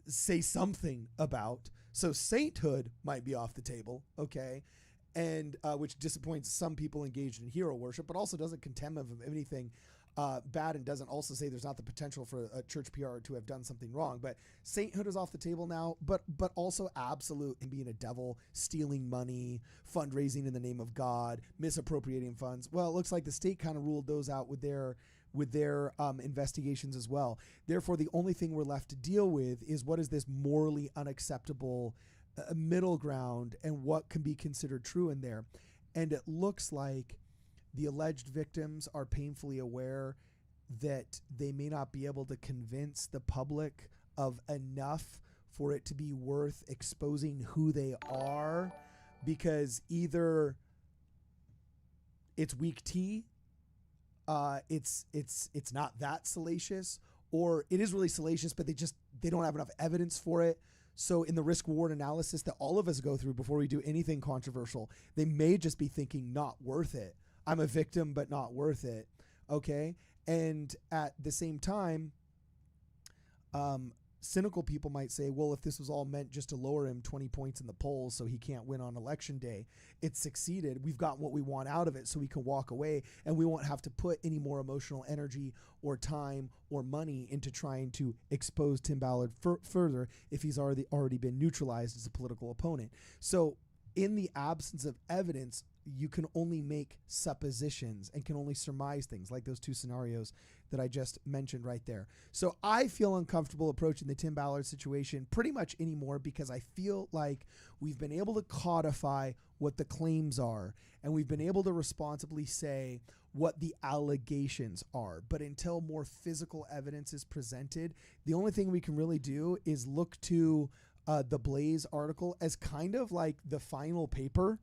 Speaker 1: say something about. So sainthood might be off the table, okay? And which disappoints some people engaged in hero worship, but also doesn't condemn them of anything bad, and doesn't also say there's not the potential for a church PR to have done something wrong. But sainthood is off the table now, but also absolute and being a devil, stealing money, fundraising in the name of God, misappropriating funds. Well, it looks like the state kind of ruled those out with their investigations as well. Therefore, the only thing we're left to deal with is what is this morally unacceptable middle ground and what can be considered true in there. And it looks like the alleged victims are painfully aware that they may not be able to convince the public of enough for it to be worth exposing who they are, because either it's weak tea, it's not that salacious, or it is really salacious, but they don't have enough evidence for it. So in the risk reward analysis that all of us go through before we do anything controversial, they may just be thinking not worth it. I'm a victim, but not worth it. Okay. And at the same time, cynical people might say, well, if this was all meant just to lower him 20 points in the polls so he can't win on election day, it succeeded. We've got what we want out of it so we can walk away and we won't have to put any more emotional energy or time or money into trying to expose Tim Ballard further if he's already been neutralized as a political opponent. So in the absence of evidence, you can only make suppositions and can only surmise things like those two scenarios that I just mentioned right there. So I feel uncomfortable approaching the Tim Ballard situation pretty much anymore because I feel like we've been able to codify what the claims are and we've been able to responsibly say what the allegations are. But until more physical evidence is presented, the only thing we can really do is look to the Blaze article as kind of like the final paper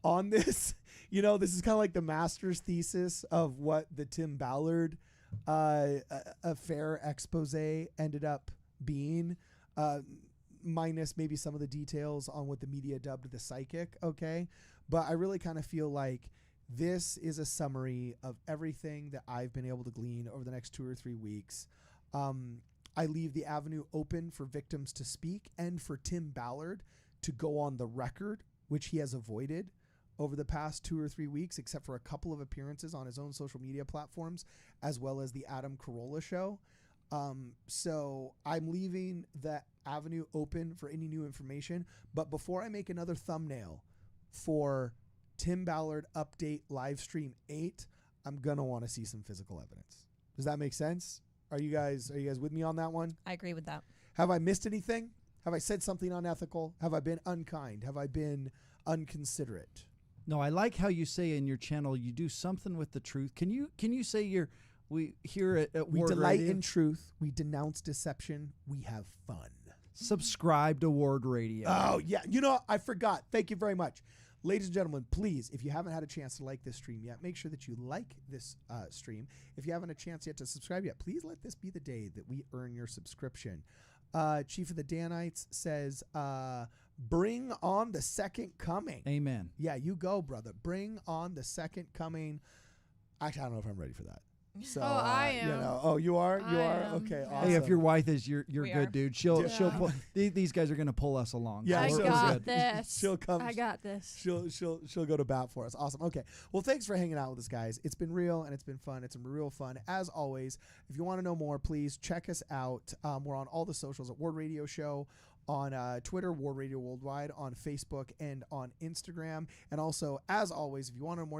Speaker 1: on this. You know, this is kind of like the master's thesis of what the Tim Ballard affair expose ended up being, minus maybe some of the details on what the media dubbed the psychic. Okay. But I really kind of feel like this is a summary of everything that I've been able to glean over the next 2 or 3 weeks. I leave the avenue open for victims to speak and for Tim Ballard to go on the record, which he has avoided over the past 2 or 3 weeks, except for a couple of appearances on his own social media platforms, as well as the Adam Carolla show. So I'm leaving that avenue open for any new information. But before I make another thumbnail for Tim Ballard Update Livestream 8, I'm going to want to see some physical evidence. Does that make sense? Are you guys with me on that one?
Speaker 10: I agree with that.
Speaker 1: Have I missed anything? Have I said something unethical? Have I been unkind? Have I been unconsiderate?
Speaker 8: No, I like how you say in your channel you do something with the truth. Can you say we here at
Speaker 1: We
Speaker 8: Ward
Speaker 1: delight
Speaker 8: Radio,
Speaker 1: in truth. We denounce deception. We have fun.
Speaker 8: subscribe to Ward Radio.
Speaker 1: Oh, yeah. You know, I forgot. Thank you very much. Ladies and gentlemen, please, if you haven't had a chance to like this stream yet, make sure that you like this stream. If you haven't a chance yet to subscribe yet, please let this be the day that we earn your subscription. Chief of the Danites says, bring on the second coming.
Speaker 8: Amen.
Speaker 1: Yeah, you go, brother. Bring on the second coming. Actually, I don't know if I'm ready for that. So,
Speaker 3: I am.
Speaker 1: You know, you are? You
Speaker 3: I
Speaker 1: are?
Speaker 3: am.
Speaker 1: Okay,
Speaker 3: Yeah.
Speaker 1: awesome.
Speaker 8: Hey, if your wife is, you're
Speaker 10: We
Speaker 8: good,
Speaker 10: are.
Speaker 8: dude. She'll
Speaker 1: Yeah.
Speaker 8: pull. These guys are gonna pull us along.
Speaker 1: Yeah,
Speaker 3: I
Speaker 1: so
Speaker 8: we're
Speaker 3: got
Speaker 8: good.
Speaker 3: this.
Speaker 1: She'll come.
Speaker 3: I got this.
Speaker 1: She'll go to bat for us. Awesome. Okay. Well, thanks for hanging out with us, guys. It's been real and it's been fun. It's been real fun as always. If you want to know more, please check us out. We're on all the socials at Ward Radio Show on Twitter, Ward Radio Worldwide, on Facebook, and on Instagram. And also, as always, if you want to know more, you